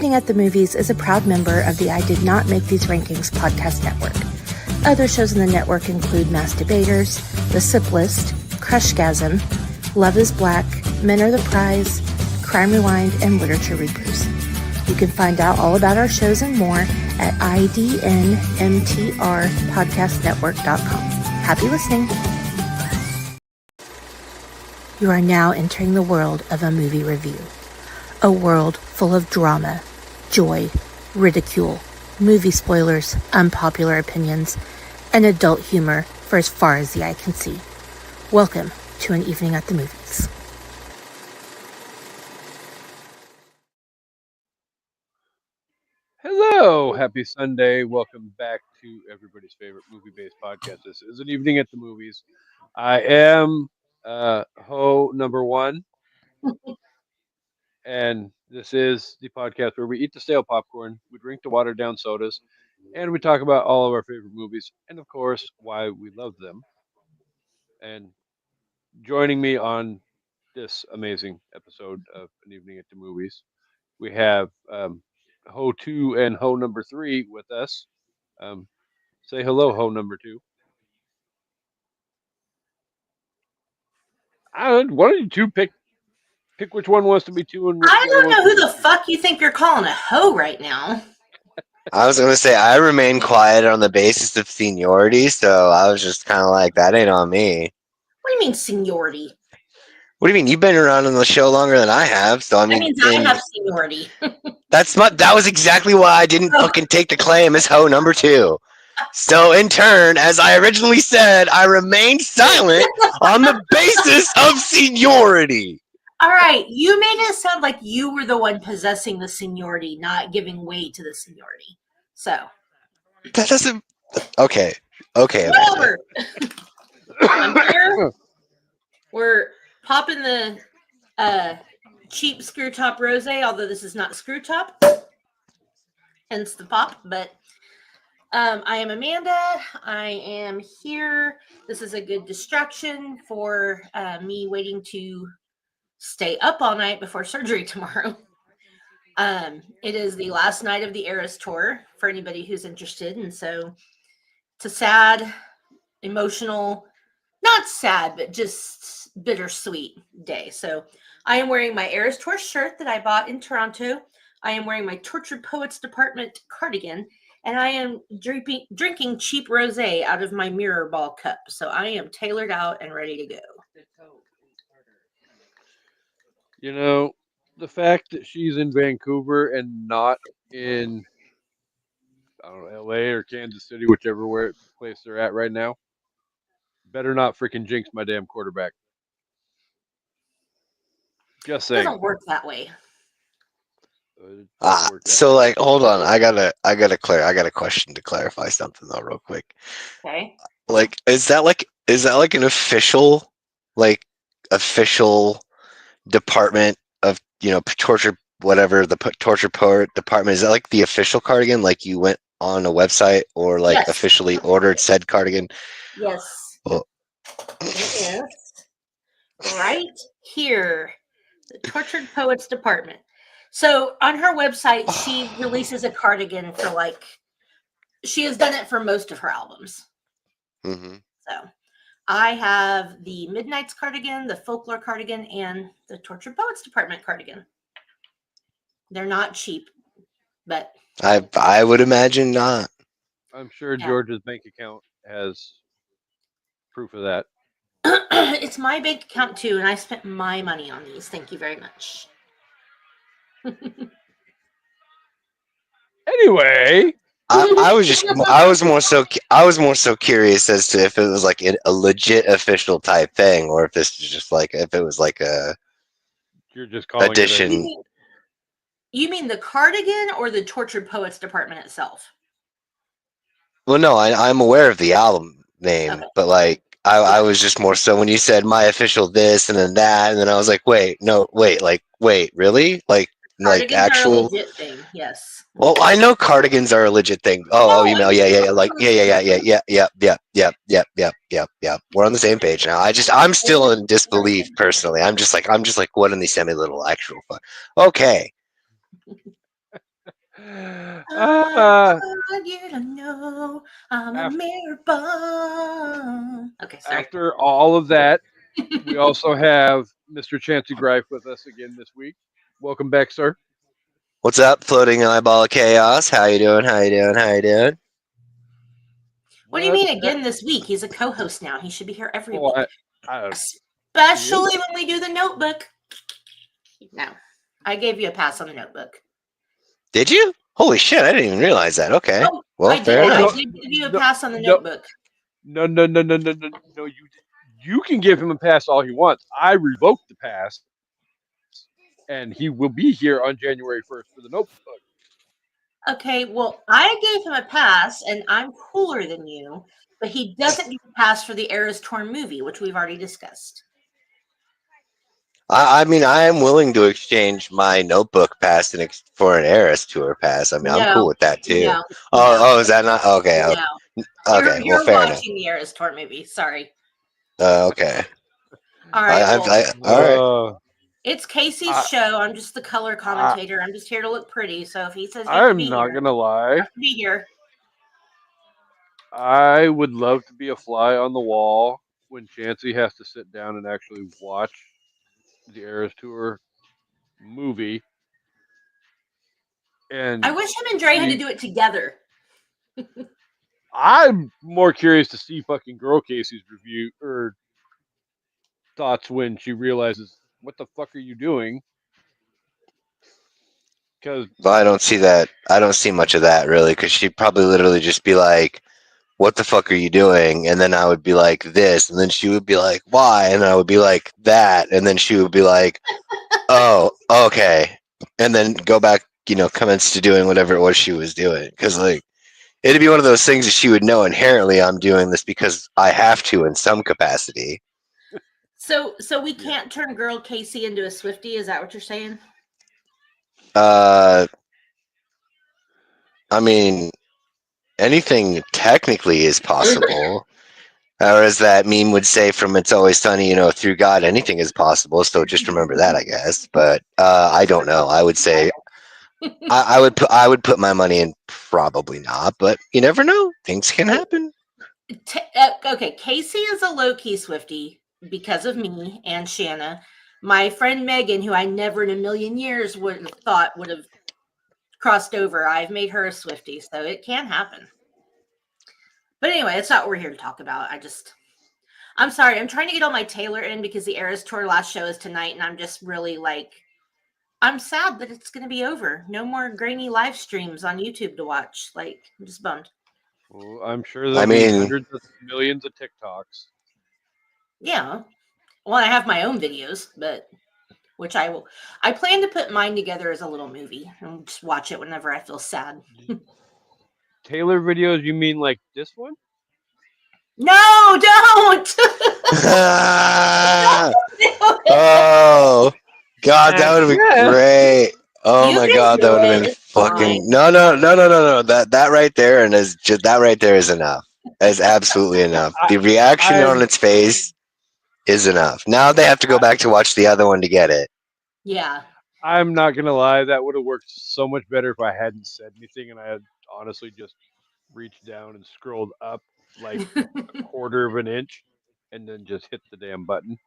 Evening at the Movies is a proud member of the I Did Not Make These Rankings podcast network. Other shows in the network include Mass Debaters, The Sip List, Crushgasm, Love is Black, Men Are the Prize, Crime Rewind, and Literature Reapers. You can find out all about our shows and more at idnmtrpodcastnetwork.com. Happy listening. You are now entering the world of a movie review. A world full of drama, joy, ridicule, movie spoilers, unpopular opinions, and adult humor for as far as the eye can see. Welcome to An Evening at the Movies. Hello, happy Sunday. Welcome back to everybody's favorite movie-based podcast. This is An Evening at the Movies. I am Ho number one, and this is the podcast where we eat the stale popcorn, we drink the watered-down sodas, and we talk about all of our favorite movies, and of course, why we love them. And joining me on this amazing episode of An Evening at the Movies, we have Ho 2 and Ho number 3 with us. Um, say hello, Ho number 2. Why don't you two pick which one wants to be 2 and I don't know who the fuck you think you're calling a hoe right now. I was going to say, I remain quiet on the basis of seniority, so I was just kind of like, that ain't on me. What do you mean seniority? What do you mean? You've been around on the show longer than I have, so I mean... That means I have seniority. That was exactly why I didn't fucking take the claim as Ho number 2. So, in turn, as I originally said, I remained silent on the basis of seniority. All right, you made it sound like you were the one possessing the seniority, not giving way to the seniority. So... That doesn't... Okay. Whatever. I'm here. We're popping the cheap screw top rosé, although this is not screw top, hence the pop. But I am Amanda. I am here. This is a good distraction for me waiting to stay up all night before surgery tomorrow. It is the last night of the Eras tour for anybody who's interested, and so it's a sad, emotional, not sad, but just bittersweet day. So I am wearing my Eras Tour shirt that I bought in Toronto. I am wearing my Tortured Poets Department cardigan, and I am drinking cheap rosé out of my Mirror Ball cup. So I am tailored out and ready to go. You know, the fact that she's in Vancouver and not in, I don't know, LA or Kansas City, whichever place they're at right now, better not freaking jinx my damn quarterback. Just saying. It doesn't work that way. So like, hold on. I got a question to clarify something though, real quick. Okay. Like, is that like an official department of, torture, whatever, the torture poet department? Is that like the official cardigan? Like you went on a website or like Yes. officially ordered said cardigan? Yes. Well, It is right here, the Tortured Poets Department. So on her website, she releases a cardigan for she has done it for most of her albums. mm-hmm. So I have the Midnight's cardigan, the Folklore cardigan, and the Tortured Poets Department cardigan. They're not cheap, but I would imagine not. I'm sure George's bank account has proof of that. It's my bank account too, and I spent my money on these. Thank you very much. Anyway, I was more so curious as to if it was like a legit official type thing, or if this is just like, if it was like a you're just calling addition. You mean the cardigan or the Tortured Poets Department itself? Well, no, I'm aware of the album name, Okay. but like I was just more so when you said my official this and then that, and then I was like, wait, really? Like Cardigans actual are a legit thing, yes. Well, I know cardigans are a legit thing. Yeah. We're on the same page now. I'm still in disbelief personally. I'm just like, what in the semi-little actual fun? Okay. Ah, want you to know I'm a Af- mirror ball. Okay, sorry. after all of that, we also have Mr. Chancey Greif with us again this week. Welcome back, sir. What's up, floating eyeball of chaos? How you doing? How you doing? How you doing? What do you mean again this week? He's a co-host now. He should be here every Oh, week, I, especially when we do the Notebook. No, I gave you a pass on the Notebook. Did you? Holy shit! I didn't even realize that. Okay, Oh, well, I fair did. I enough. did give you a No, pass on the no. Notebook. no. You can give him a pass all he wants. I revoked the pass, and he will be here on January 1st for the Notebook. Okay, well, I gave him a pass, and I'm cooler than you, but he doesn't get a pass for the Eras Torn movie, which we've already discussed. I mean, I am willing to exchange my notebook pass for an Eras tour pass. I mean, I'm cool No, with that too. no, Oh, is that not okay? no. Okay, You're well, fair enough. watching the Eras Torn movie. Sorry. Okay. All right, All right. it's Casey's I- show. I'm just the color commentator. I'm just here to look pretty. So if he says he has to I'm be not here, gonna I lie. have to be here. I would love to be a fly on the wall when Chancey has to sit down and actually watch the Eras Tour movie. And I wish him and Dre had to do it together. I'm more curious to see fucking Girl Casey's review or thoughts when she realizes what the fuck are you doing? Because Well, I don't see that. I don't see much of that really, because she'd probably literally just be like, "What the fuck are you doing?" And then I would be like, "This," and then she would be like, "Why?" And I would be like, "That," and then she would be like, "Oh, okay," and then go back, commence to doing whatever it was she was doing, because like it'd be one of those things that she would know inherently I'm doing this because I have to in some capacity. So we can't turn Girl Casey into a Swiftie. Is that what you're saying? I mean, anything technically is possible. Or as that meme would say from It's Always Sunny, through God, anything is possible. So just remember that, I guess. But I don't know. I would say I would put my money in probably not, but you never know. Things can happen. Okay, Casey is a low-key Swiftie because of me and Shanna. My friend Megan, who I never in a million years would have thought would have crossed over, I've made her a Swiftie, so it can happen. But anyway, that's not what we're here to talk about. I'm sorry, I'm trying to get all my Taylor in because the Eras Tour last show is tonight, and I'm just really I'm sad that it's going to be over. No more grainy live streams on YouTube to watch. I'm just bummed. well, I'm sure there'll be hundreds of millions of TikToks. Yeah. Well, I have my own videos, but which I will. I plan to put mine together as a little movie and just watch it whenever I feel sad. Taylor videos? You mean like this one? No, don't. Oh God, that would have been great. Oh my God, that would have been fucking no. That right there and that right there is enough. That is absolutely enough. The reaction on its face is enough. Now they have to go back to watch the other one to get it. Yeah. I'm not gonna lie, that would have worked so much better if I hadn't said anything and I had honestly just reached down and scrolled up like a quarter of an inch and then just hit the damn button.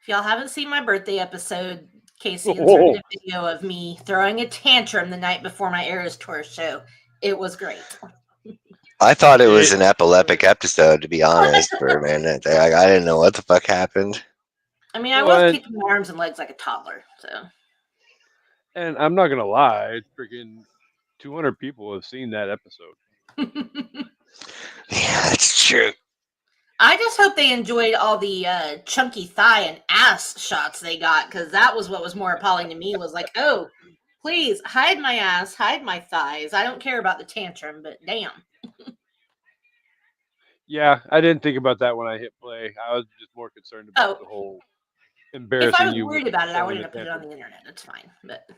If y'all haven't seen my birthday episode, Casey inserted a video of me throwing a tantrum the night before my Eras Tour show. It was great. I thought it was an epileptic episode, to be honest, for a minute. I didn't know what the fuck happened. I mean, I was kicking my arms and legs like a toddler, so. And I'm not gonna lie, freaking 200 people have seen that episode. Yeah, that's true. I just hope they enjoyed all the chunky thigh and ass shots they got, because that was what was more appalling to me. Was like, oh, please hide my ass, hide my thighs. I don't care about the tantrum, but damn. Yeah, I didn't think about that when I hit play. I was just more concerned about the whole embarrassing. If I was worried about it, I wouldn't have put it on the internet. It's fine. But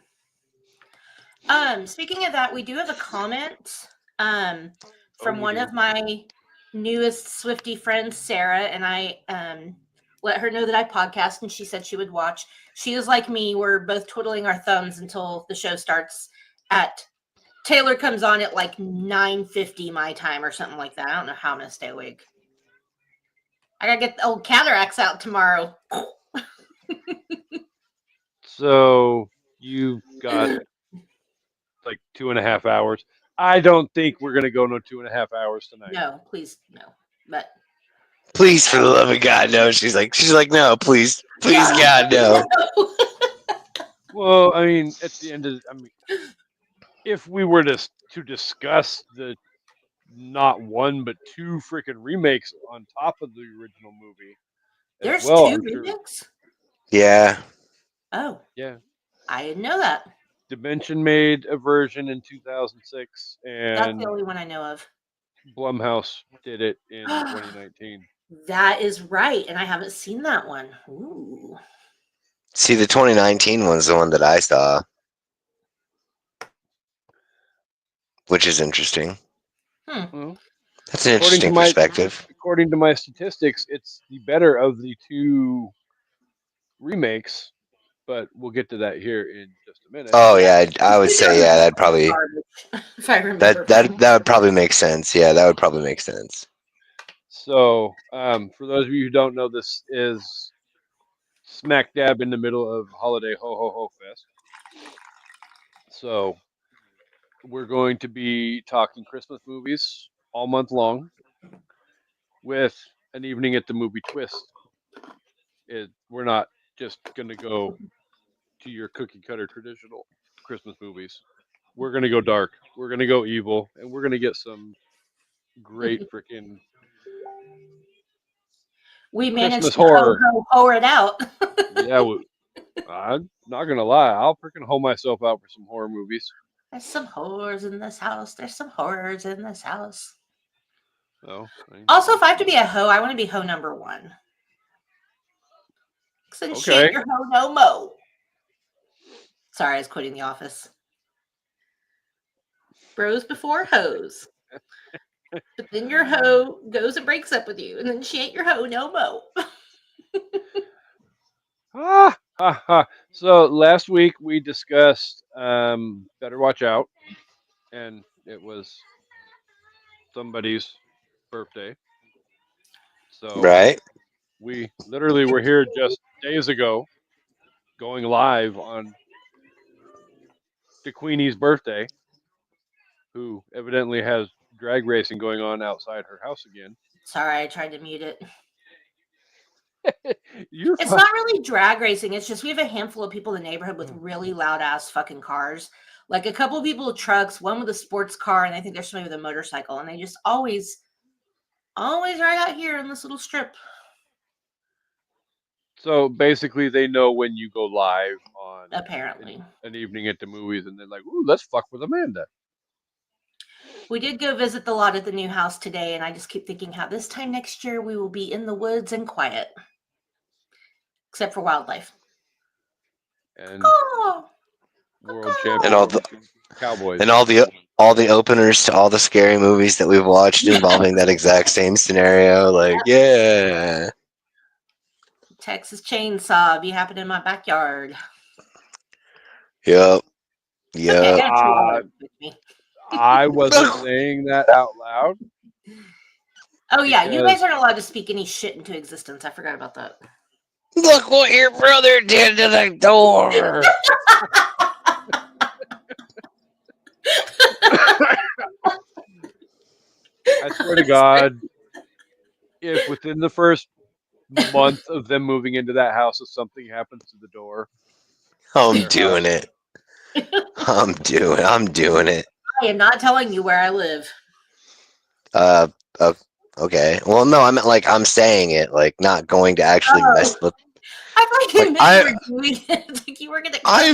speaking of that, we do have a comment from one of my newest Swiftie friends, Sarah, and I let her know that I podcast, and she said she would watch. She is like me. We're both twiddling our thumbs until the show starts at Taylor comes on at like 9:50 my time or something like that. I don't know how I'm gonna stay awake. I gotta get the old cataracts out tomorrow. So you've got like 2.5 hours. I don't think we're gonna go no 2.5 hours tonight. No, please, no. But Please, for the love of God, no. She's like, no, please, God, no. Well, I mean, at the end of, if we were to discuss the not one but two freaking remakes on top of the original movie, as there's well, two I'm sure. remakes. Yeah. Oh, Yeah, I didn't know that. Dimension made a version in 2006, That's and the only one I know of. Blumhouse did it in 2019. That is right, and I haven't seen that one. Ooh. See, the 2019 one's the one that I saw, which is interesting. Well, That's an interesting perspective. According to my statistics, it's the better of the two remakes, but we'll get to that here in just a minute. Oh yeah, I would say that'd probably if I remember that would probably make sense. Yeah, that would probably make sense. So, for those of you who don't know, this is smack dab in the middle of holiday ho ho ho fest. So, we're going to be talking Christmas movies all month long, with an evening at the movie twist. We're not just going to go to your cookie cutter traditional Christmas movies. We're going to go dark. We're going to go evil, and we're going to get some great freaking we managed Christmas to horror. hoe it out. Yeah, I'm not going to lie. I'll freaking hoe myself out for some horror movies. There's some horrors in this house. There's some horrors in this house. Oh, Also, if I have to be a hoe, I want to be hoe number one. Since she ain't your hoe no mo. Sorry, I was quoting The Office. Bros before hoes. But then your hoe goes and breaks up with you, and then she ain't your hoe no mo. So last week we discussed Better Watch Out, and it was somebody's birthday. So right, we literally were here just days ago, going live on DeQueenie's birthday, who evidently has drag racing going on outside her house again. Sorry, I tried to mute it. It's not really drag racing. It's just we have a handful of people in the neighborhood with really loud ass fucking cars. Like a couple of people with trucks, one with a sports car, and I think there's somebody with a motorcycle. And they just always right out here in this little strip. So basically, they know when you go live on apparently an evening at the movies, and they're like, "Ooh, let's fuck with Amanda." We did go visit the lot at the new house today, and I just keep thinking how this time next year we will be in the woods and quiet. Except for wildlife. And world champion and all the Cowboys. And all the openers to all the scary movies that we've watched involving that exact same scenario. Like, yeah. Texas Chainsaw be happening in my backyard. Yep. Okay, I wasn't saying that out loud. Oh yeah, you guys aren't allowed to speak any shit into existence. I forgot about that. Look what your brother did to the door. I swear to God, if within the first month of them moving into that house, if something happens to the door, I'm doing it. I'm doing it. I am not telling you where I live. Okay. Well, no, I meant like I'm saying it, like not going to actually mess with. I were doing it. Like you were gonna. I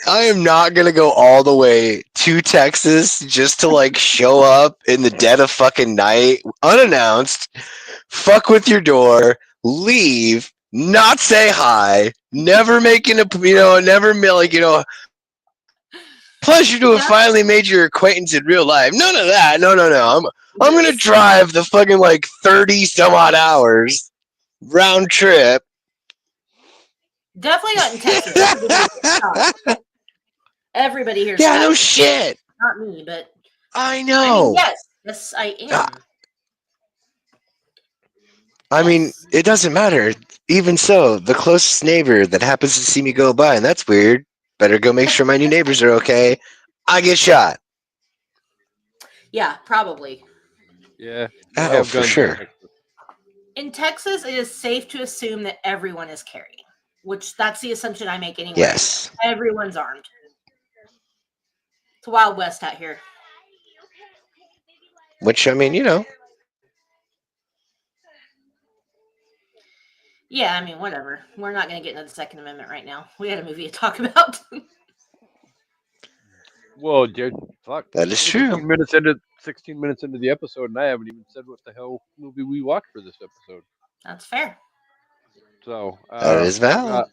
am not gonna go all the way to Texas just to like show up in the dead of fucking night, unannounced, fuck with your door, leave, not say hi, never making pleasure to have finally made your acquaintance in real life. None of that. No. I'm gonna drive the fucking like 30 some odd hours round trip. Definitely not in Texas. Everybody here's Yeah, fat. no shit. Not me, but I I know. mean, yes, I am. I mean, Yes. it doesn't matter. Even so, the closest neighbor that happens to see me go by, and that's weird. Better go make sure my new neighbors are okay. I get shot. Yeah, probably. Yeah, they Oh, have for guns in sure. Texas. In Texas, it is safe to assume that everyone is carrying, which that's the assumption I make anyway. Yes. Everyone's armed. It's Wild West out here. Which, I mean, you know. Yeah, I mean, whatever. We're not going to get into the Second Amendment right now. We had a movie to talk about. Whoa, dude, fuck. That is true. 16 minutes into the episode, and I haven't even said what the hell movie we watched for this episode. That's fair. So That is valid.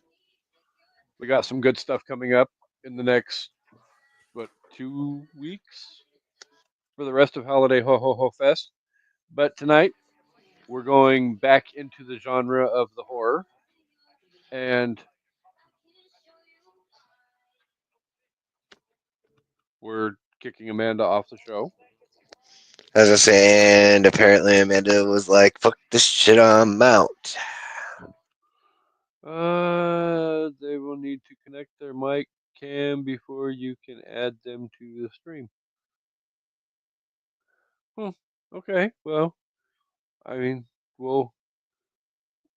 we got some good stuff coming up in the next 2 weeks for the rest of Holiday Ho Ho Ho Fest. But tonight we're going back into the genre of the horror, and we're kicking Amanda off the show. As I say, and apparently Amanda was like, fuck this shit, I'm out. They will need to connect their mic cam before you can add them to the stream. Okay, well, I mean, we'll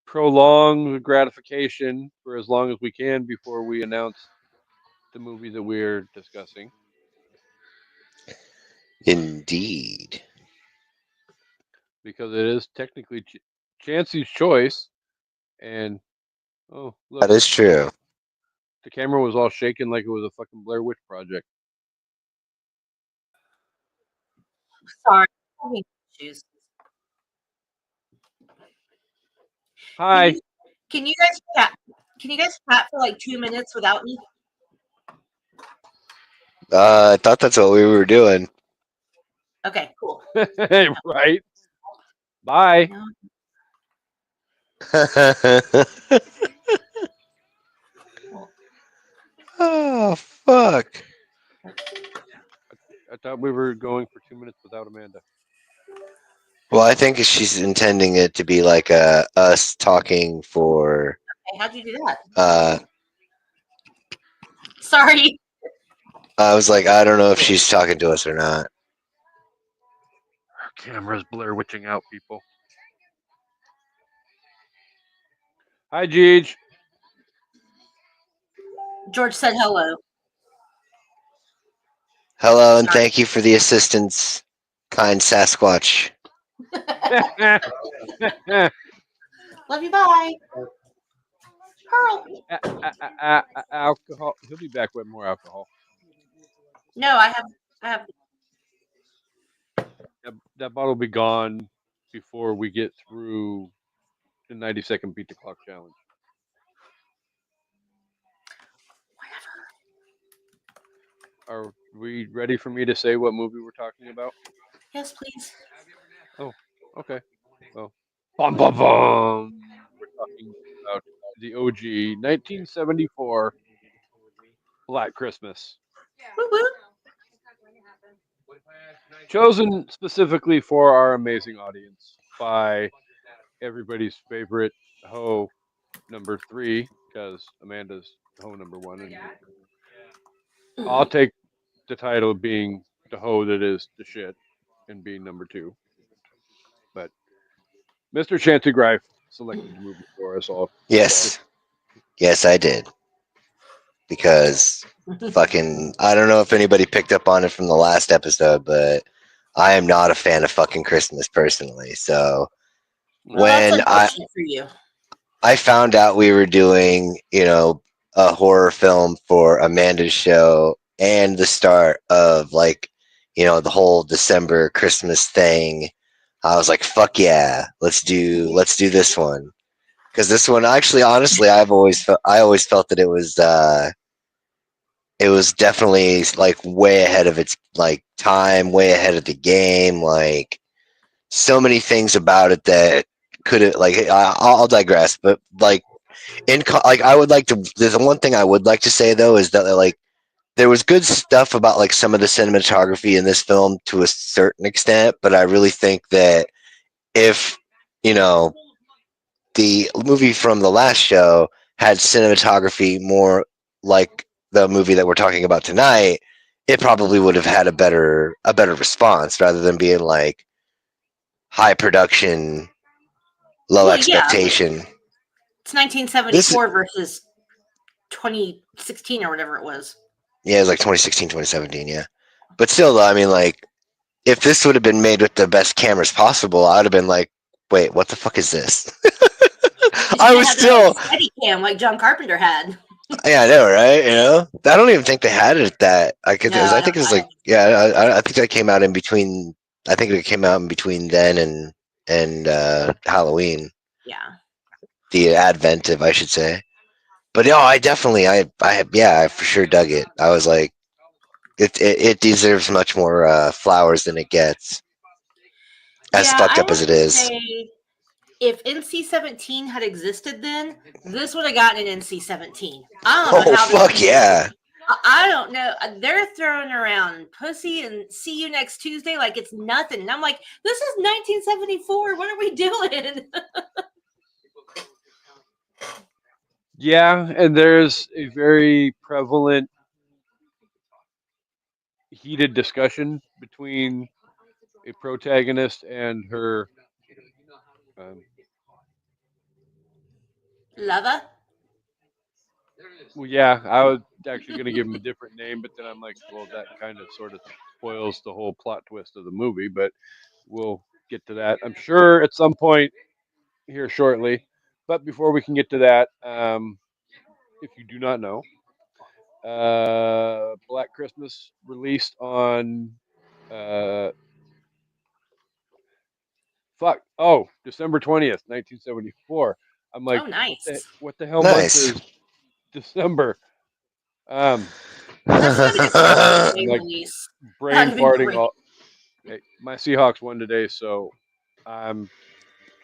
prolong the gratification for as long as we can before we announce the movie that we're discussing. Indeed. Because it is technically Chancey's choice. And, oh, look, That is true. the camera was all shaking like it was a fucking Blair Witch Project. Sorry. Having issues. Hi. Can you guys chat? Can you guys chat for like 2 minutes without me? I thought that's what we were doing. Okay, cool. Right. Bye. Oh, fuck. I thought we were going for 2 minutes without Amanda. Well, I think she's intending it to be like us talking for. Okay, how'd you do that? Sorry. I was like, I don't know if she's talking to us or not. Our camera's Blair Witching out, people. Hi, Jeej. George said hello. Hello, and thank you for the assistance, kind Sasquatch. Love you. Bye. Pearl. Alcohol. He'll be back with more alcohol. No, I have. That bottle will be gone before we get through the 90-second beat the clock challenge. Are we ready for me to say what movie we're talking about? Yes, please. Oh, okay. Well, bum bum bum. We're talking about the OG 1974 Black Christmas. Woo-woo. Chosen specifically for our amazing audience by everybody's favorite hoe number 3, because Amanda's hoe number 1, and I'll take the title of being the hoe that is the shit and being number 2. But Mr. Chancey Greif selected the movie for us all. Yes. Yes, I did. Because fucking, I don't know if anybody picked up on it from the last episode, but I am not a fan of fucking Christmas personally. So Well, when that's unfortunate for you. I found out we were doing, a horror film for Amanda's show and the start of like, the whole December Christmas thing, I was like, fuck yeah, let's do this one. Because this one, actually, honestly, I always felt that it was definitely like way ahead of its like time, way ahead of the game. Like so many things about it that could have like I'll digress, but like I would like to. There's one thing I would like to say though is that like there was good stuff about like some of the cinematography in this film to a certain extent, but I really think that if you know the movie from the last show had cinematography more like the movie that we're talking about tonight, it probably would have had a better response rather than being like high production, low Well, yeah, but expectation. it's 1974 versus 2016 or whatever it was. Yeah, it was like 2016, 2017, yeah. But still though, I mean like if this would have been made with the best cameras possible, I would have been like, wait, what the fuck is this? I was still steady cam like John Carpenter had. yeah, I know, right? You know, I don't even think they had it at that. I could, No, I think it was like, yeah, I think that came out in between. I think it came out in between then and Halloween, Yeah. the advent of, I should say. But no, I definitely, yeah, I for sure dug it. I was like, it deserves much more flowers than it gets, as Yeah, fucked I up as would it is. say if NC-17 had existed then, this would have gotten an NC-17. I don't know Oh how this fuck people- yeah! I don't know. They're throwing around pussy and see you next Tuesday like it's nothing. And I'm like, this is 1974. What are we doing? Yeah, and there's a very prevalent heated discussion between a protagonist and her um, Lover? well, yeah, I was actually going to give him a different name, but then I'm like, well, that kind of sort of spoils the whole plot twist of the movie, but we'll get to that, I'm sure, at some point here shortly. But before we can get to that, if you do not know, Black Christmas released on uh, December 20th, 1974. I'm like, Oh, nice. what the hell month Nice. is December? That's gonna be a great like release. brain That'd be farting great. all. Hey, my Seahawks won today, so I'm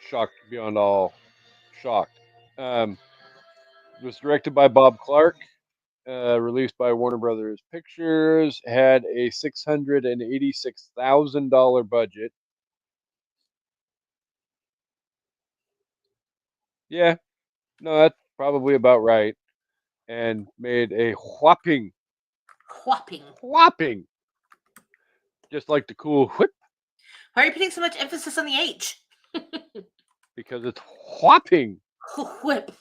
shocked beyond all shocked. It was directed by Bob Clark, released by Warner Brothers Pictures, had a $686,000 budget. Yeah, no, that's probably about right. And made a whopping, Whopping. just like the cool whip, Why are you putting so much emphasis on the H? because it's whopping. Whip.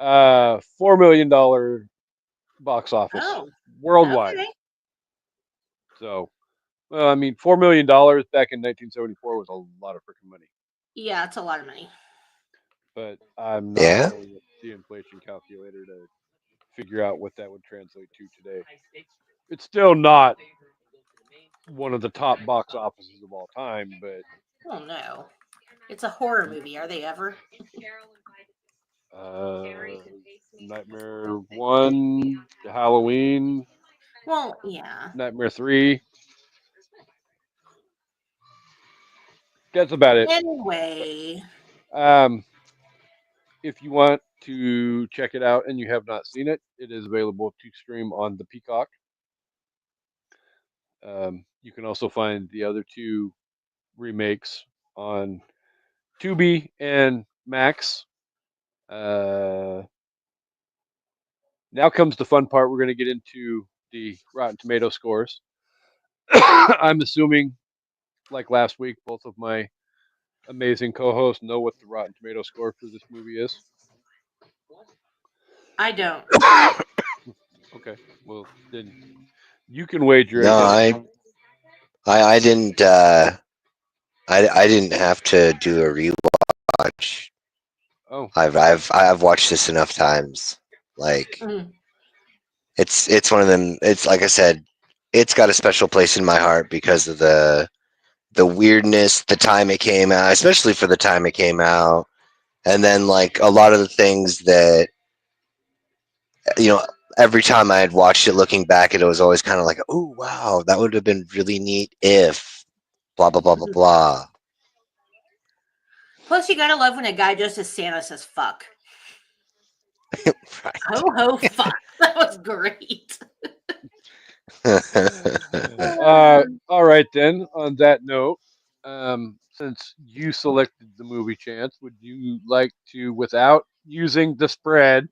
$4 million box office Oh, worldwide. okay. So, well, I mean, $4 million back in 1974 was a lot of freaking money. Yeah, it's a lot of money. But I'm not Yeah. pulling up the inflation calculator to figure out what that would translate to today. It's still not one of the top box offices of all time, but Oh no. It's a horror movie. Are they ever? Nightmare 1, Halloween, Well, yeah. Nightmare 3. That's about it. Anyway. If you want to check it out and you have not seen it, it is available to stream on the Peacock. You can also find the other two remakes on Tubi and Max. Now comes the fun part. We're going to get into the Rotten Tomato scores. I'm assuming, like last week, both of my amazing co-hosts know what the Rotten Tomato score for this movie is. I don't. Okay, well then you can wager. No, against I didn't. I didn't have to do a rewatch. Oh, I've watched this enough times. Like Mhm. it's one of them. It's like I said, it's got a special place in my heart because of the weirdness, the time it came out, especially for the time it came out, and then like a lot of the things that every time I had watched it, looking back, it was always kind of like, oh wow, that would have been really neat if blah blah blah blah blah. Plus, you gotta love when a guy dressed as Santa says "fuck." Right. Ho ho fuck. That was great. All right then. On that note, since you selected the movie, Chance, would you like to, without using the spread,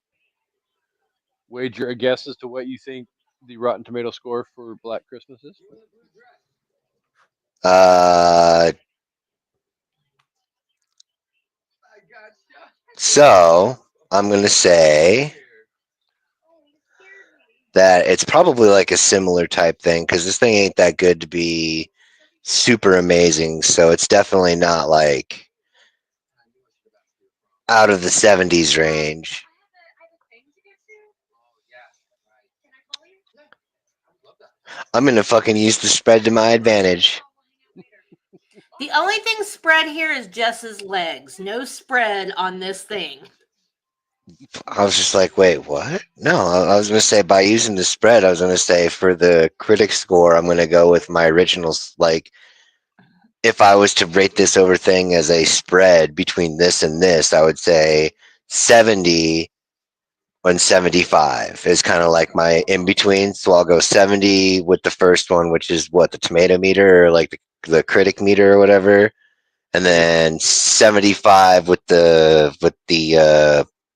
wager a guess as to what you think the Rotten Tomato score for Black Christmas is? So I'm gonna say that it's probably like a similar type thing because this thing ain't that good to be super amazing. So it's definitely not like out of the 70s range. I'm gonna fucking use the spread to my advantage. The only thing spread here is Jess's legs. No spread on this thing. I was just like, wait, what? No, I was gonna say by using the spread, I was gonna say for the critic score, I'm gonna go with my originals. Like, if I was to rate this over thing as a spread between this and this, I would say 70 and 75 is kind of like my in between. So I'll go 70 with the first one, which is what, the tomato meter or like the critic meter or whatever, and then 75 with the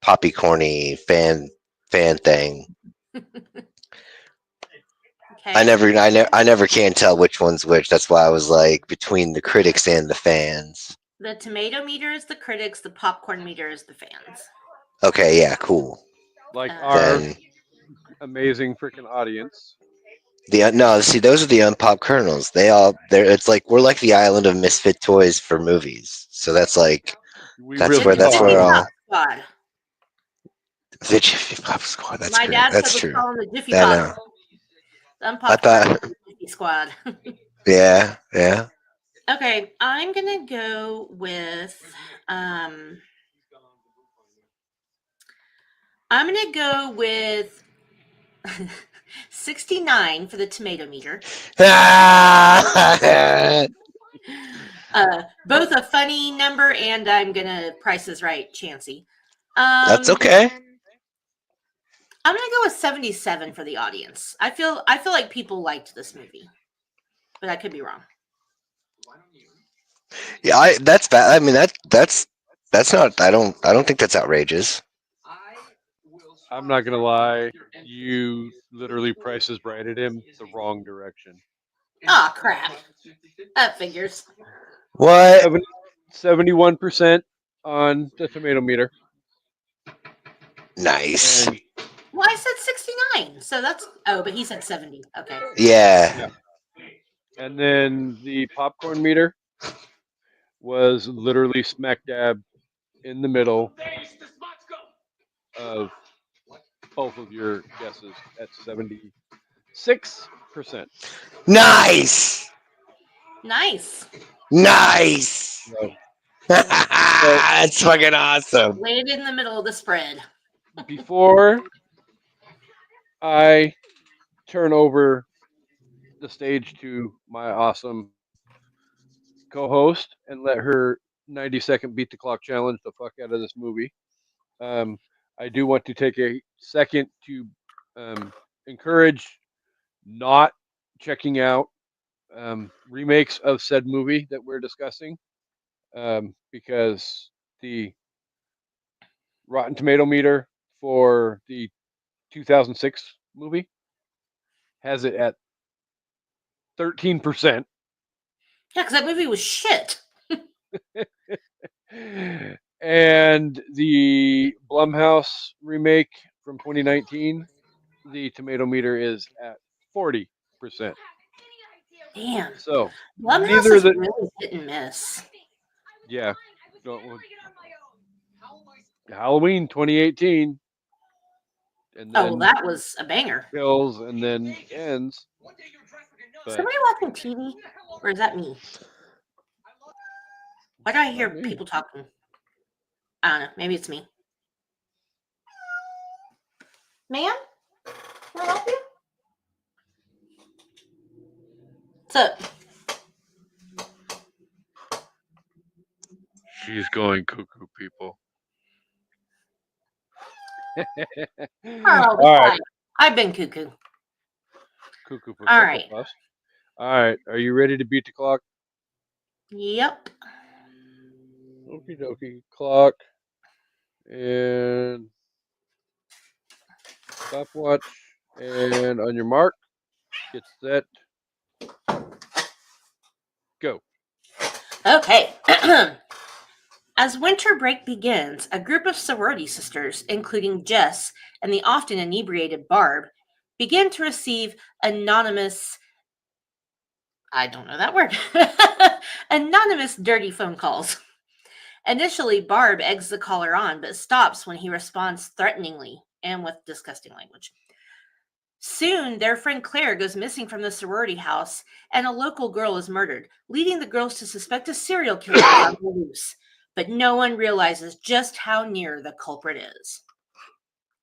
poppy corny fan thing. Okay. I never can tell which one's which. That's why I was like between the critics and the fans. The tomato meter is the critics. The popcorn meter is the fans. Okay, yeah, cool. Like our Then amazing freaking audience. no, see, those are the unpopped kernels. It's like we're like the island of misfit toys for movies. So that's like We That's really where- that's are. where Jiffy all- Pop Squad. the Jiffy Pop Squad. That's My great. dad That's said true. we call them the Jiffy I Pop. know. The I unpopped thought, Jiffy Squad. yeah. Okay, I'm gonna go with I'm gonna go with 69 for the tomato meter. Both a funny number and I'm gonna Price is Right, Chansey. That's okay. I'm gonna go with 77 for the audience. I feel like people liked this movie, but I could be wrong. Yeah, that's bad. I mean, that's not. I don't think that's outrageous. I'm not gonna lie. You literally prices righted him the wrong direction. Ah, crap. That figures. What? 71% on the tomato meter. Nice. And Well, I said 69, so that's but he said 70. Okay. Yeah. and then the popcorn meter was literally smack dab in the middle of both of your guesses at 76%. Nice. Nice. So That's fucking awesome. Landed in the middle of the spread. before I turn over the stage to my awesome co-host and let her 90-second beat the clock challenge the fuck out of this movie, I do want to take a second to encourage not checking out remakes of said movie that we're discussing, because the Rotten Tomato meter for the 2006 movie has it at 13%. Yeah, because that movie was shit. And the Blumhouse remake from 2019, the tomato meter is at 40%. Damn. So Blumhouse neither is the really hit and miss. yeah, Halloween 2018, and Oh, then well, that was a banger. kills and then ends. But Somebody watching TV? Or is that me? Why do I hear me. people talking? I don't know. Maybe it's me. Ma'am? Can I help you? What's up? she's going cuckoo, people. Oh, All right. I've been cuckoo. Cuckoo for All Cocoa right. Puffs. All right. Are you ready to beat the clock? Yep. Okie dokie. Clock. And stopwatch. And on your mark, get set. Go. Okay. As winter break begins, a group of sorority sisters, including Jess and the often inebriated Barb, begin to receive anonymous, I don't know that word, anonymous dirty phone calls. Initially, Barb eggs the caller on, but stops when he responds threateningly and with disgusting language. Soon, their friend Claire goes missing from the sorority house, and a local girl is murdered, leading the girls to suspect a serial killer is on the loose. But no one realizes just how near the culprit is.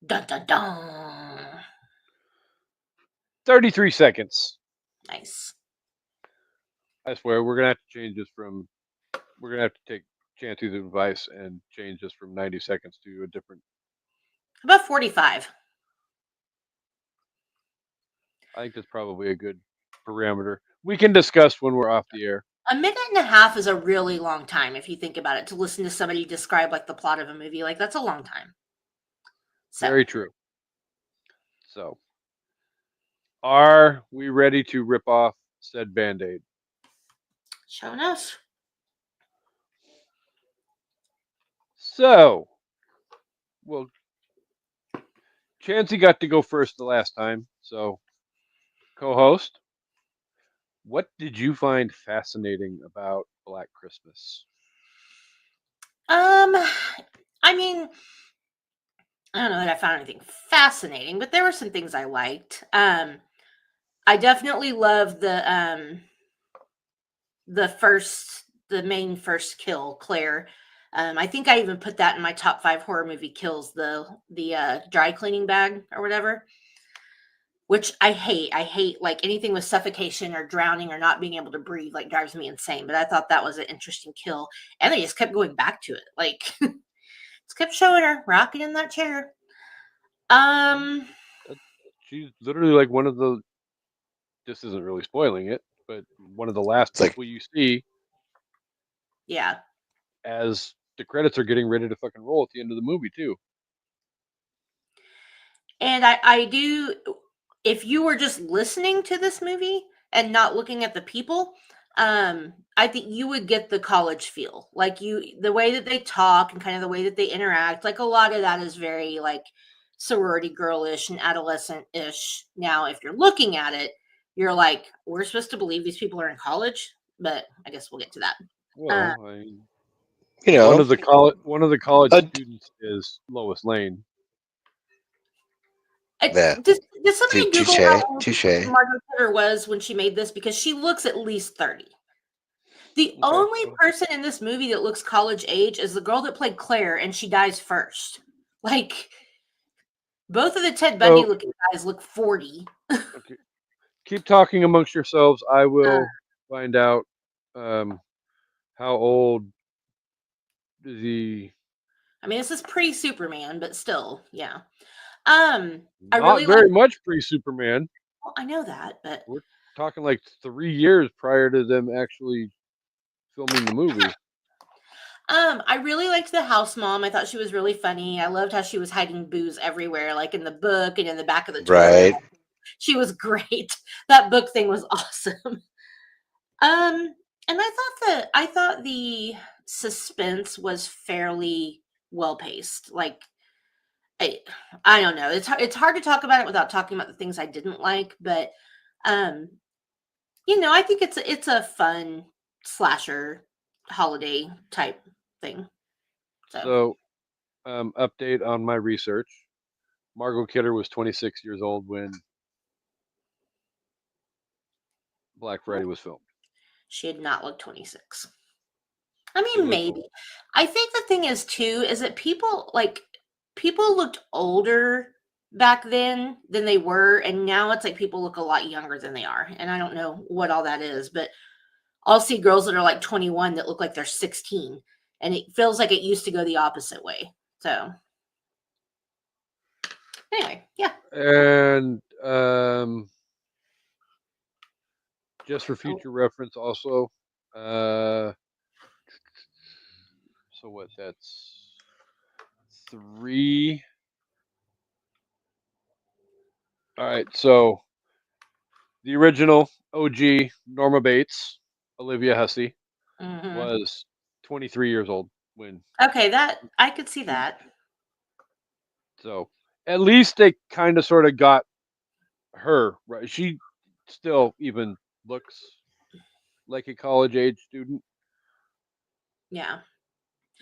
Dun dun dun. 33 seconds. Nice. I swear, we're going to have to change this from. We're going to have to take Chancy's advice and change this from 90 seconds to a different. About 45. I think that's probably a good parameter. We can discuss when we're off the air. A minute and a half is a really long time if you think about it, to listen to somebody describe like the plot of a movie. Like, that's a long time. So, Very true. So, are we ready to rip off said Band-Aid? show us. So, well, Chancey got to go first the last time. So, co-host, what did you find fascinating about Black Christmas? I mean, I don't know that I found anything fascinating, but there were some things I liked. I definitely love the main first kill, Claire. I think I even put that in my top 5 horror movie kills, the dry cleaning bag or whatever, which I hate. I hate like anything with suffocation or drowning or not being able to breathe, like drives me insane. But I thought that was an interesting kill, and they just kept going back to it, like just kept showing her rocking in that chair. She's literally like one of the. This isn't really spoiling it, but one of the last people you see. Yeah. As the credits are getting ready to fucking roll at the end of the movie too. And I do, if you were just listening to this movie and not looking at the people, I think you would get the college feel. Like the way that they talk and kind of the way that they interact, like a lot of that is very like sorority girlish and adolescent-ish. Now, if you're looking at it, you're like, we're supposed to believe these people are in college, but I guess we'll get to that. Well, you know, one of the college students is Lois Lane. Yeah. Did somebody Google how old Touche. Margot Kidder was when she made this? Because she looks at least 30. The only person in this movie that looks college age is the girl that played Claire, and she dies first. Like, both of the Ted Bundy looking guys look 40. Okay. Keep talking amongst yourselves. I will find out how old is he. I mean, this is pre-Superman, but still, yeah. Not really very much pre-Superman. Well, I know that, but we're talking like 3 years prior to them actually filming the movie. I really liked the house mom. I thought she was really funny. I loved how she was hiding booze everywhere, like in the book and in the back of the toilet. Right. She was great. That book thing was awesome. And I thought the suspense was fairly well paced. Like, I don't know. It's hard to talk about it without talking about the things I didn't like, but I think it's a fun slasher holiday type thing. So update on my research. Margot Kidder was 26 years old when Black Friday was filmed. She had not looked 26. I mean, maybe. I think the thing is too is that people looked older back then than they were, and now it's like people look a lot younger than they are. And I don't know what all that is, but I'll see girls that are like 21 that look like they're 16, and it feels like it used to go the opposite way. So Anyway, yeah. And just for future reference, also, so what? That's 3. All right, so the original OG Norma Bates, Olivia Hussey, Hmm. was 23 years old when. Okay, that I could see that. So at least they kind of sort of got her right. She still even looks like a college age student Yeah.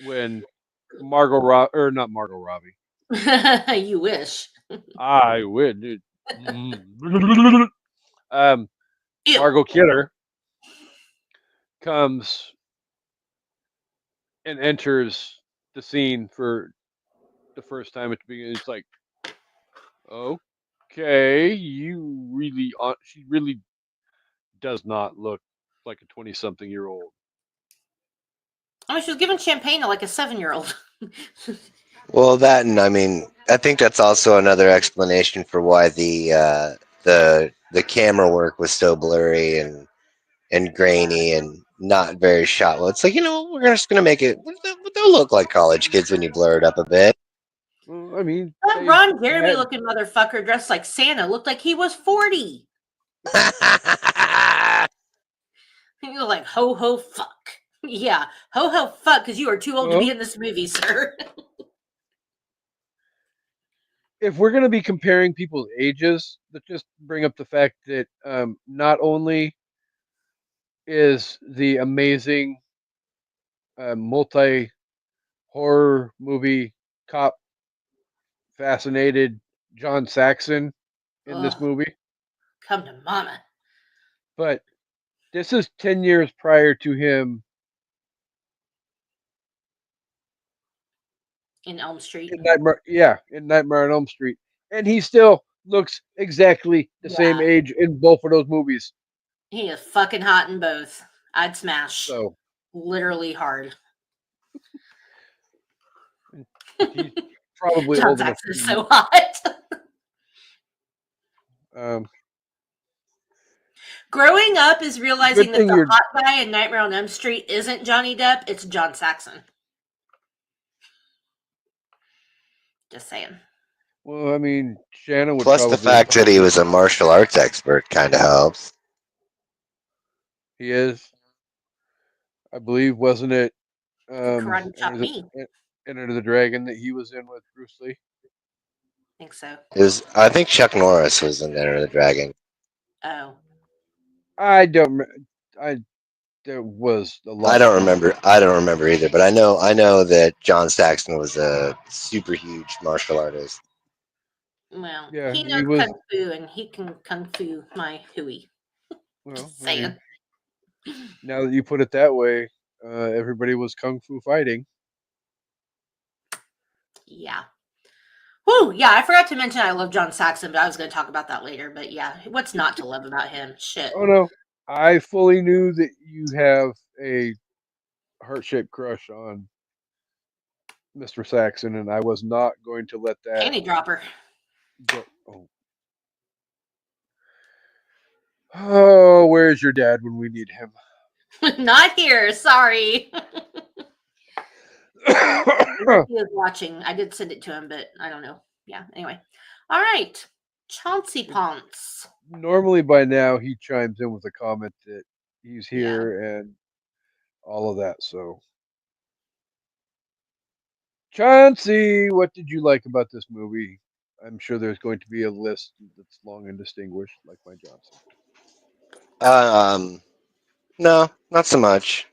when Margot Robbie, or not Margot Robbie. You wish. I would. Dude. Ew. Margot Kidder comes and enters the scene for the first time at the beginning. It's like, okay, you really, she really does not look like a 20-something-year-old. Oh, she was giving champagne to like a 7-year-old. Well, that, and I mean, I think that's also another explanation for why the camera work was so blurry and grainy and not very shot well. It's like, we're just gonna make it. They'll look like college kids when you blur it up a bit. Well, I mean, That they Ron Jeremy had, looking motherfucker dressed like Santa looked like he was 40. He was like, ho ho fuck. Yeah, ho ho fuck, because you are too old to be well, in this movie, sir. if we're going to be comparing people's ages, let's just bring up the fact that not only is the amazing multi horror movie cop fascinated John Saxon in this Ugh, movie, come to mama. but this is 10 years prior to him In Elm Street. in Nightmare. Yeah, in Nightmare on Elm Street, and he still looks exactly the same Yeah, age in both of those movies. he is fucking hot in both. I'd smash. So Literally hard. he's probably John old enough Saxon to is be. so hot. Um, Growing up is realizing good that thing the you're. hot guy in Nightmare on Elm Street isn't Johnny Depp, it's John Saxon. Just saying. Well, I mean, Shannon would Plus, the probably fact that he was a martial arts expert kind of helps. He is, I believe, wasn't it? Karate chop Enter me. Enter the Dragon that he was in with Bruce Lee. I think so. I think Chuck Norris was in Enter the Dragon. Oh. I don't. I there was a lot. I don't remember. I don't remember either. But I know that John Saxon was a super huge martial artist. Well, Yeah, he he knows was. kung fu and he can kung fu my hooey. Well, Just I saying. mean, now that you put it that way, everybody was kung fu fighting. Yeah. Whew, yeah, I forgot to mention I love John Saxon, but I was going to talk about that later. But yeah, what's not to love about him? Shit. Oh no, I fully knew that you have a heart-shaped crush on Mr. Saxon, and I was not going to let that Panty dropper. go. Oh, where's your dad when we need him? Not here. Sorry. Normally He was watching. I did send it to him, but I don't know. Yeah. Anyway. All right. Chauncey Ponce. by now he chimes in with a comment that he's Yeah. here and all of that. So, Chauncey, what did you like about this movie? I'm sure there's going to be a list that's long and distinguished, like my Johnson. No, not so much.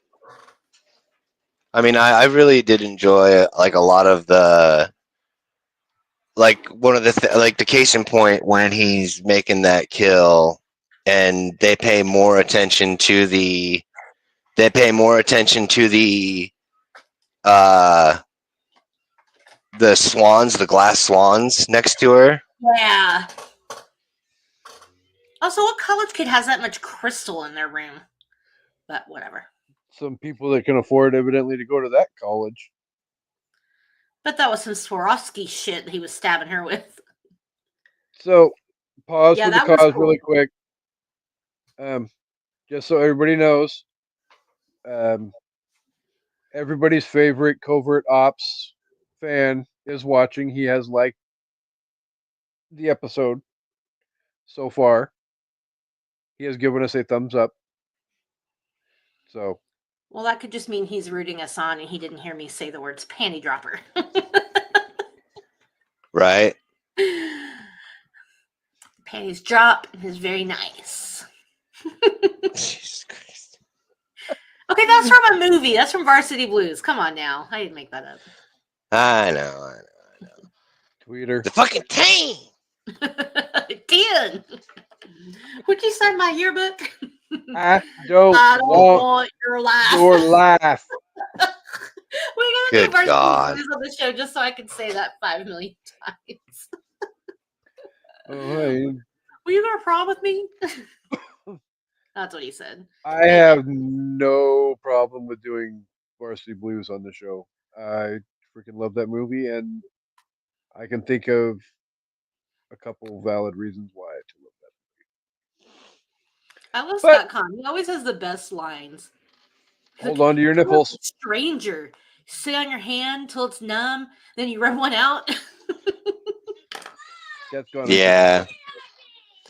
I mean, I really did enjoy like a lot of the like one of the like the case in point when he's making that kill, and they pay more attention to the uh the swans, the glass swans next to her. Yeah. Also, what college kid has that much crystal in their room? But whatever. Some people that can afford, evidently, to go to that college. But that was some Swarovski shit he was stabbing her with. So, pause Yeah, for the that was cause cool. really quick. Just so everybody knows, everybody's favorite covert ops fan is watching. He has liked the episode so far. He has given us a thumbs up. So, Well, that could just mean he's rooting us on and he didn't hear me say the words panty dropper. Right? Panties drop and is very nice. Jesus Christ. Okay, that's from a movie. That's from Varsity Blues. Come on now. I didn't make that up. I know. Tweeter. The fucking team. 10. Would you sign my yearbook? I don't, I don't want want your life. your laugh. We're gonna Good do Varsity God. Blues on the show just so I can say that 5 million times. Oh, hey, Were you gonna prom with me? That's what he said. I have no problem with doing Varsity Blues on the show. I freaking love that movie, and I can think of a couple valid reasons why to love that. I love But- Scott Conn. He always has the best lines. He's Hold like, on to your "Come up, nipples. stranger. Sit on your hand till it's numb, then you rub one out." That's gone. Yeah,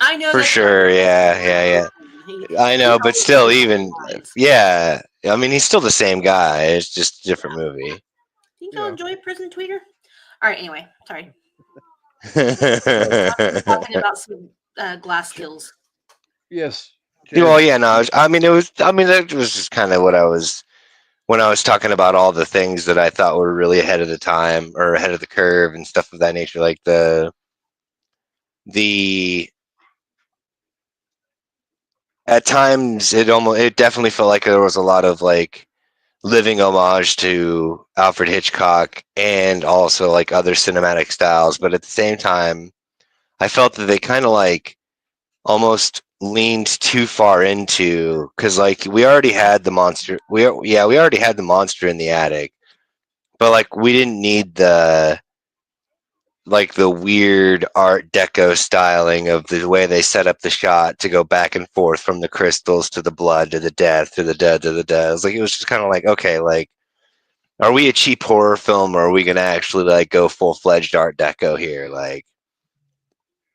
I know for that's sure. not- Yeah. He- I know, he but always still, has even lines. yeah. I mean, he's still the same guy. It's just a different movie. Think y'all Yeah. enjoy Prison Tweeter? All right. Anyway, sorry. Well, I'm talking about some glass kills. Yes. yeah, no. I mean, that was just kind of what I was when I was talking about all the things that I thought were really ahead of the time or ahead of the curve and stuff of that nature, like the at times it definitely felt like there was a lot of like living homage to Alfred Hitchcock and also like other cinematic styles, but at the same time I felt that they kind of like almost leaned too far into, because like we already had the monster we already had the monster in the attic, but like we didn't need the weird art deco styling of the way they set up the shot to go back and forth from the crystals to the blood to the death to the dead to the dead. It was just kind of like, okay, like, are we a cheap horror film or are we gonna actually like go full-fledged art deco here? Like,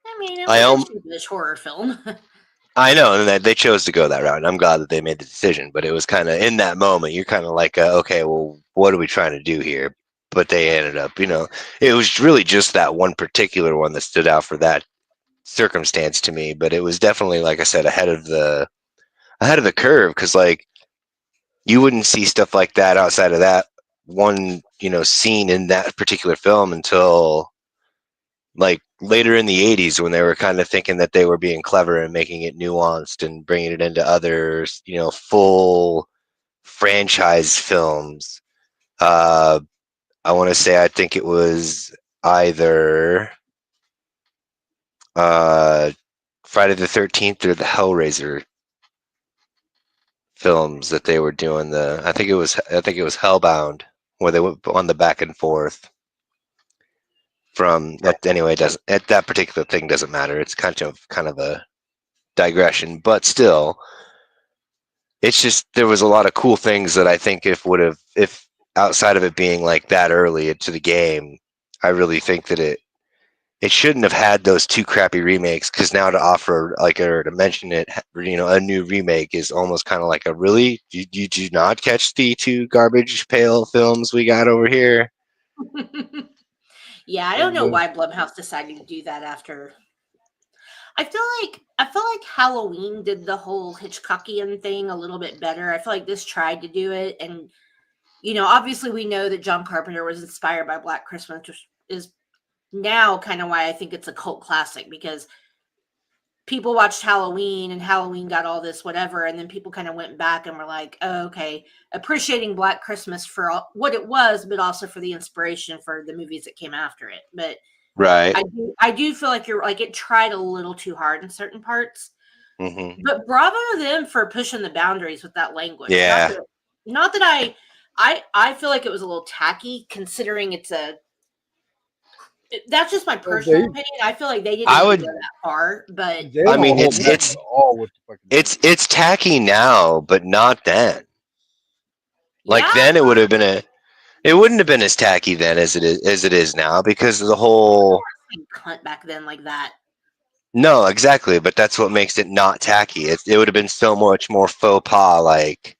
I mean, it I was a cheapish horror film. I know, and that they chose to go that route, and I'm glad that they made the decision. But it was kind of in that moment, you're kind of like, okay, well, what are we trying to do here? But they ended up, it was really just that one particular one that stood out for that circumstance to me. But it was definitely, like I said, ahead of the curve, because like you wouldn't see stuff like that outside of that one, scene in that particular film until like later in the 80s, when they were kind of thinking that they were being clever and making it nuanced and bringing it into other, full franchise films. I want to say, I think it was either Friday the 13th or the Hellraiser films that they were doing. I think it was Hellbound, where they went on the back and forth from that. Anyway, that particular thing doesn't matter. It's kind of a digression, but still, it's just there was a lot of cool things that I think if outside of it being like that early into the game, I really think that it shouldn't have had those two crappy remakes, because now to offer or to mention it, a new remake is almost kind of like a really, you do not catch the two garbage pail films we got over here. Yeah, I don't know why Blumhouse decided to do that after. I feel like Halloween did the whole Hitchcockian thing a little bit better. I feel like this tried to do it, and obviously we know that John Carpenter was inspired by Black Christmas, which is now kind of why I think it's a cult classic, because people watched Halloween and Halloween got all this whatever, and then people kind of went back and were like, oh, okay, appreciating Black Christmas for what it was, but also for the inspiration for the movies that came after it. But Right. I do feel like you're like, it tried a little too hard in certain parts. Mm-hmm. But bravo to them for pushing the boundaries with that language. Yeah. Not that I feel like it was a little tacky, considering it's a That's just my Well, personal they opinion. I feel like they didn't I need would. to go that far, but they I don't mean, hold it's back it's at all with the fucking it's tacky now, but not then. Like yeah, then, it would have been a. It wouldn't have been as tacky then as it is now because of the whole. saying cunt back then like that. No, exactly, but that's what makes it not tacky. It would have been so much more faux pas, like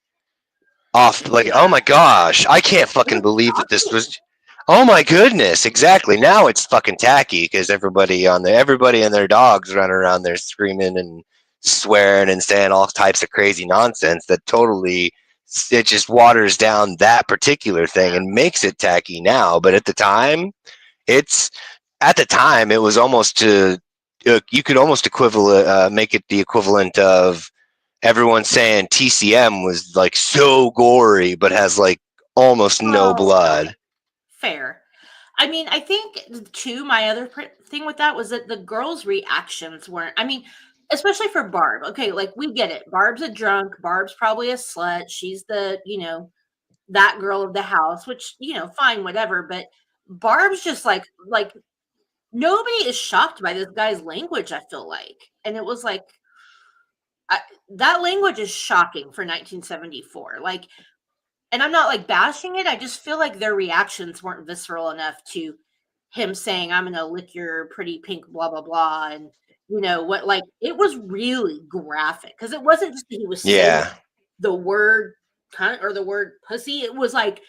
off, like oh my gosh, I can't fucking believe that this was. Oh my goodness, exactly. Now it's fucking tacky because everybody and their dogs running around there screaming and swearing and saying all types of crazy nonsense that totally it just waters down that particular thing and makes it tacky now. But it's at the time it was almost to you could almost equivalent make it the equivalent of everyone saying TCM was like so gory but has like almost no Oh, blood. fair. I mean, I think too. My other thing with that was that the girls' reactions weren't. I mean, especially for Barb. Okay, like we get it. Barb's a drunk. Barb's probably a slut. She's the that girl of the house, which fine, whatever. But Barb's just like nobody is shocked by this guy's language. I feel like, and it was like that language is shocking for 1974. Like, and I'm not like bashing it. I just feel like their reactions weren't visceral enough to him saying, "I'm gonna lick your pretty pink blah blah blah," and what? Like, it was really graphic because it wasn't just that he was saying Yeah. the word cunt or the word pussy. It was like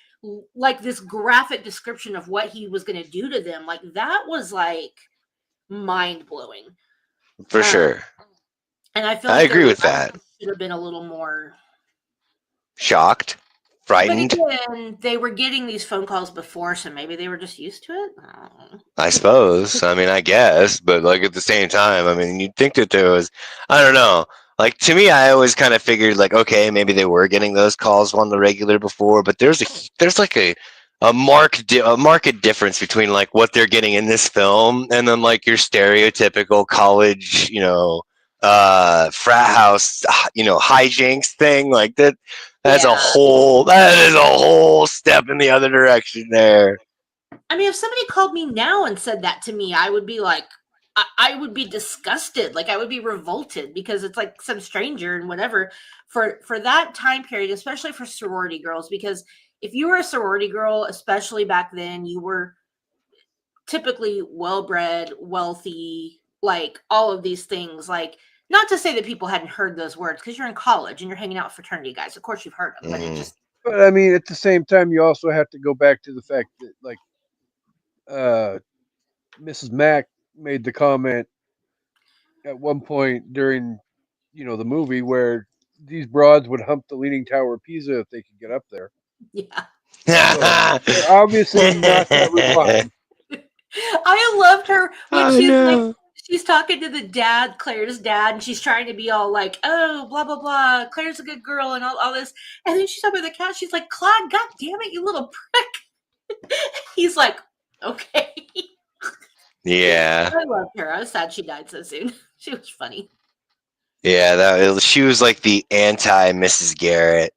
this graphic description of what he was gonna do to them. Like that was like mind blowing. For sure. And I feel I like their agree with that. reaction should have been a little more. Shocked, But frightened, again, they were getting these phone calls before, so maybe they were just used to it. I don't know. I suppose. I mean, I guess, but like at the same time, I mean, you'd think that there was, I don't know. Like to me, I always kind of figured like, okay, maybe they were getting those calls on the regular before, but there's like a marked difference between like what they're getting in this film and then like your stereotypical college, frat house, hijinks thing like that. That is a whole step in the other direction there. I mean, if somebody called me now and said that to me, I would be like, I would be disgusted. Like I would be revolted because it's like some stranger and whatever. For that time period, especially for sorority girls, because if you were a sorority girl, especially back then, you were typically well-bred, wealthy, like all of these things. Like, not to say that people hadn't heard those words because you're in college and you're hanging out with fraternity guys. Of course you've heard them, but it just But I mean, at the same time, you also have to go back to the fact that, like, Mrs. Mack made the comment at one point during, the movie where these broads would hump the Leaning Tower of Pisa if they could get up there. yeah. So they're obviously not that refined. I loved her when Oh, she's like, no. she's talking to the dad, Claire's dad, and she's trying to be all like, oh, blah, blah, blah. Claire's a good girl and all this. And then she's talking to the cat. She's like, Clyde, God damn it, you little prick. He's like, okay. Yeah, I loved her. I was sad she died so soon. She was funny. yeah. She was like the anti Mrs. Garrett.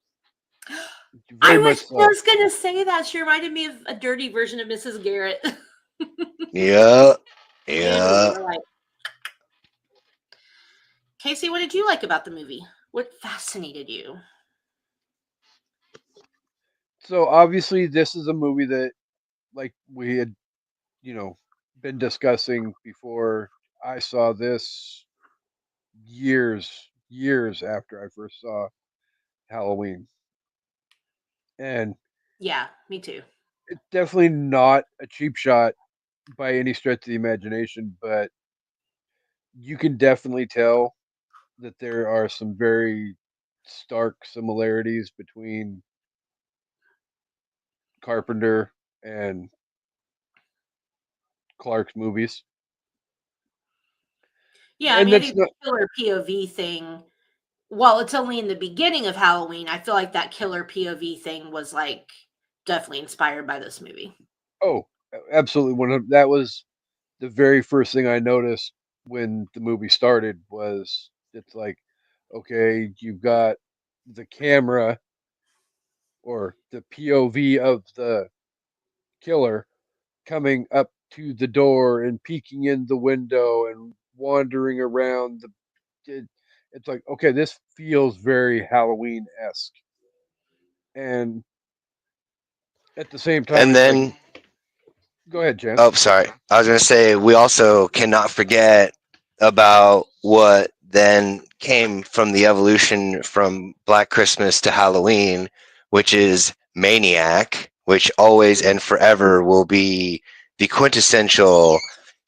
I Very much was so. just going to say that. She reminded me of a dirty version of Mrs. Garrett. Yeah, And yeah. we were like, Casey, what did you like about the movie? What fascinated you? So obviously, this is a movie that, like we had, been discussing before. I saw this years after I first saw Halloween, and Yeah, me too. it's definitely not a cheap shot by any stretch of the imagination, but you can definitely tell that there are some very stark similarities between Carpenter and Clark's movies. Yeah, I And mean, I that's think not, the killer POV thing, while it's only in the beginning of Halloween, I feel like that killer POV thing was like definitely inspired by this movie. oh, absolutely. That was the very first thing I noticed when the movie started was it's like, okay, you've got the camera or the POV of the killer coming up to the door and peeking in the window and wandering around it's like, okay, this feels very Halloween esque, and at the same time, And it's like, then, go ahead, Chance. oh, sorry. I was going to say, we also cannot forget about what then came from the evolution from Black Christmas to Halloween, which is Maniac, which always and forever will be the quintessential,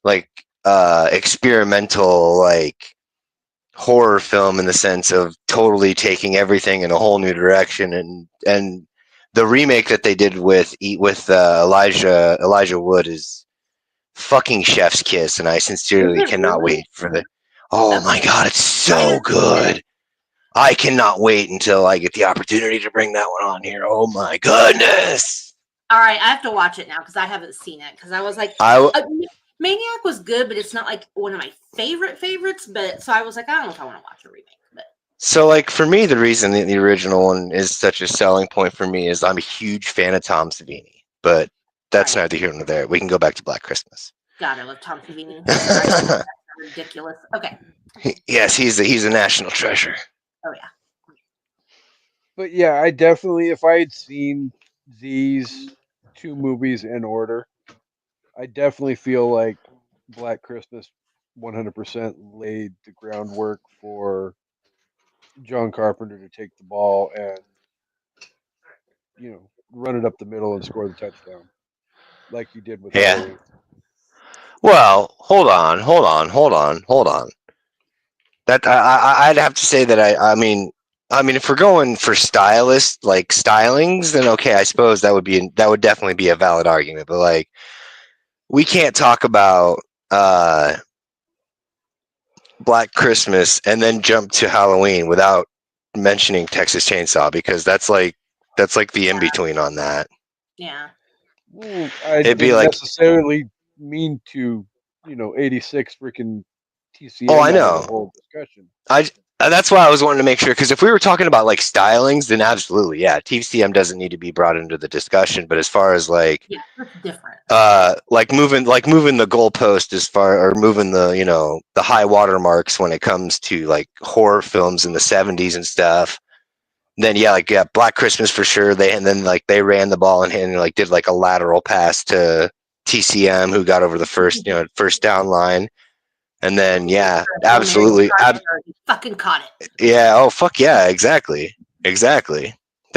like, experimental, like, horror film in the sense of totally taking everything in a whole new direction. And the remake that they did with Elijah Wood is fucking chef's kiss, and I Is sincerely it cannot really? wait for the. Oh my Okay. god, it's I so haven't seen good. it. I cannot wait until I get the opportunity to bring that one on here. Oh my goodness. All right, I have to watch it now because I haven't seen it. Because I was like, I Maniac was good, but it's not like one of my favorites. But so I was like, I don't know if I want to watch a remake. But So, like, for me, the reason the original one is such a selling point for me is I'm a huge fan of Tom Savini, but that's Right. neither here nor there. We can go back to Black Christmas. God, I love Tom Savini. That's ridiculous. Okay. Yes, he's a national treasure. Oh yeah. But yeah, I definitely, if I had seen these two movies in order, I definitely feel like Black Christmas 100% laid the groundwork for John Carpenter to take the ball and, run it up the middle and score the touchdown like he did with Yeah. Halloween. Well, hold on. That I'd have to say that I mean, if we're going for stylings, then okay, I suppose that would definitely be a valid argument. But like, we can't talk about Black Christmas and then jump to Halloween without mentioning Texas Chainsaw, because that's like the in between on that. Yeah. Well, I It'd be didn't like, necessarily mean to, 86 freaking TCM oh, I out of know. the whole discussion. That's why I was wanting to make sure, because if we were talking about like stylings, then absolutely, yeah, TCM doesn't need to be brought into the discussion. But as far as like, Yeah, that's different. like moving the goalpost as far, or moving the the high water marks when it comes to like horror films in the 70s and stuff, then yeah, Black Christmas for sure. And then like they ran the ball and like did like a lateral pass to TCM, who got over the first down line. And then, yeah, absolutely. He fucking caught it. Yeah. Oh, fuck yeah. Exactly. They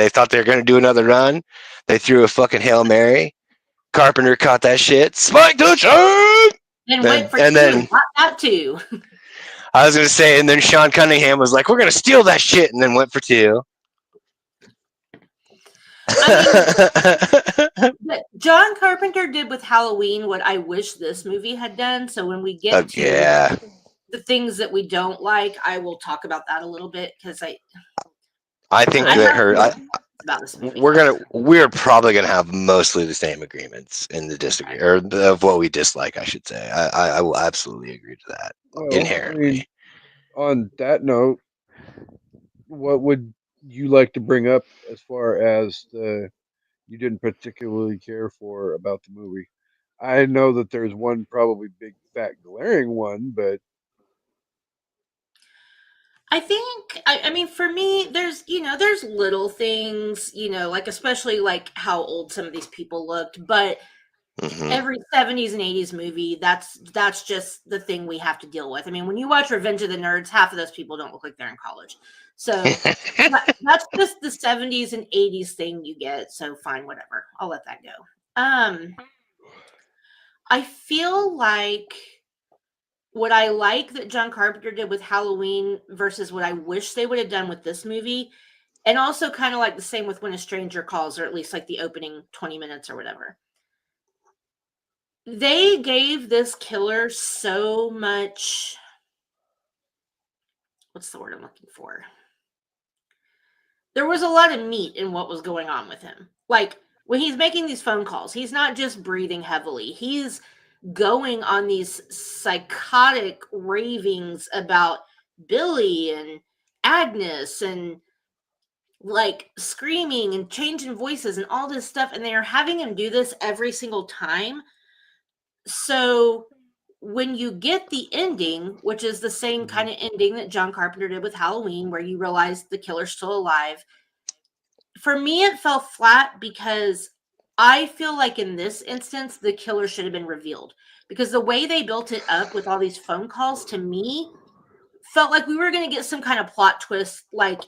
thought they were going to do another run. They threw a fucking Hail Mary. Carpenter caught that shit. Spike the shot! And went for and two. then Got that too. I was going to say, and then Sean Cunningham was like, we're going to steal that shit. And then went for two. But John Carpenter did with Halloween what I wish this movie had done. So when we get to the things that we don't like, I will talk about that a little bit, because I think that about this movie. we're probably gonna have mostly the same agreements in the disagree, or of what we dislike, I should say. I will absolutely agree to that. Well, inherently. I mean, on that note, what would you like to bring up as far as you didn't particularly care for about the movie? I know that there's one probably big fat glaring one, but I think, I mean, for me, there's little things, like especially like how old some of these people looked, but every 70s and 80s movie, that's just the thing we have to deal with. I mean, when you watch Revenge of the Nerds, half of those people don't look like they're in college. So that's just the 70s and 80s thing you get. So fine, whatever. I'll let that go. I feel like what I like that John Carpenter did with Halloween versus what I wish they would have done with this movie, and also kind of like the same with When a Stranger Calls, or at least like the opening 20 minutes or whatever. They gave this killer so much, what's the word I'm looking for? There was a lot of meat in what was going on with him. Like, when he's making these phone calls, he's not just breathing heavily. He's going on these psychotic ravings about Billy and Agnes, and like screaming and changing voices and all this stuff. And they are having him do this every single time. So when you get the ending, which is the same kind of ending that John Carpenter did with Halloween, where you realize the killer's still alive, for me, it fell flat because I feel like in this instance, the killer should have been revealed. Because the way they built it up with all these phone calls, to me, felt like we were going to get some kind of plot twist. Like,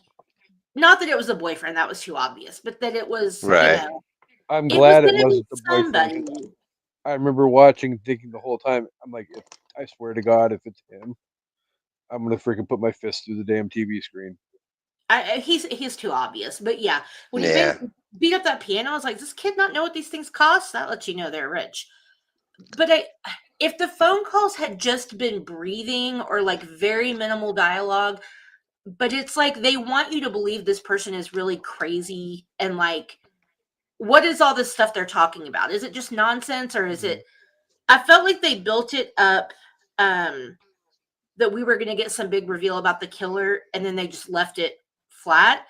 not that it was a boyfriend, that was too obvious, but that it was, Right. I'm it was glad it going to be wasn't the boyfriend. somebody. 'Cause I remember watching and thinking the whole time, I'm like, I swear to God, if it's him, I'm gonna freaking put my fist through the damn TV screen. He's too obvious, but yeah, when he Yeah. beat up that piano, I was like, does this kid not know what these things cost? That lets you know they're rich. But if the phone calls had just been breathing or like very minimal dialogue, but it's like they want you to believe this person is really crazy and like, what is all this stuff they're talking about? Is it just nonsense or is it? I felt like they built it up that we were going to get some big reveal about the killer, and then they just left it flat.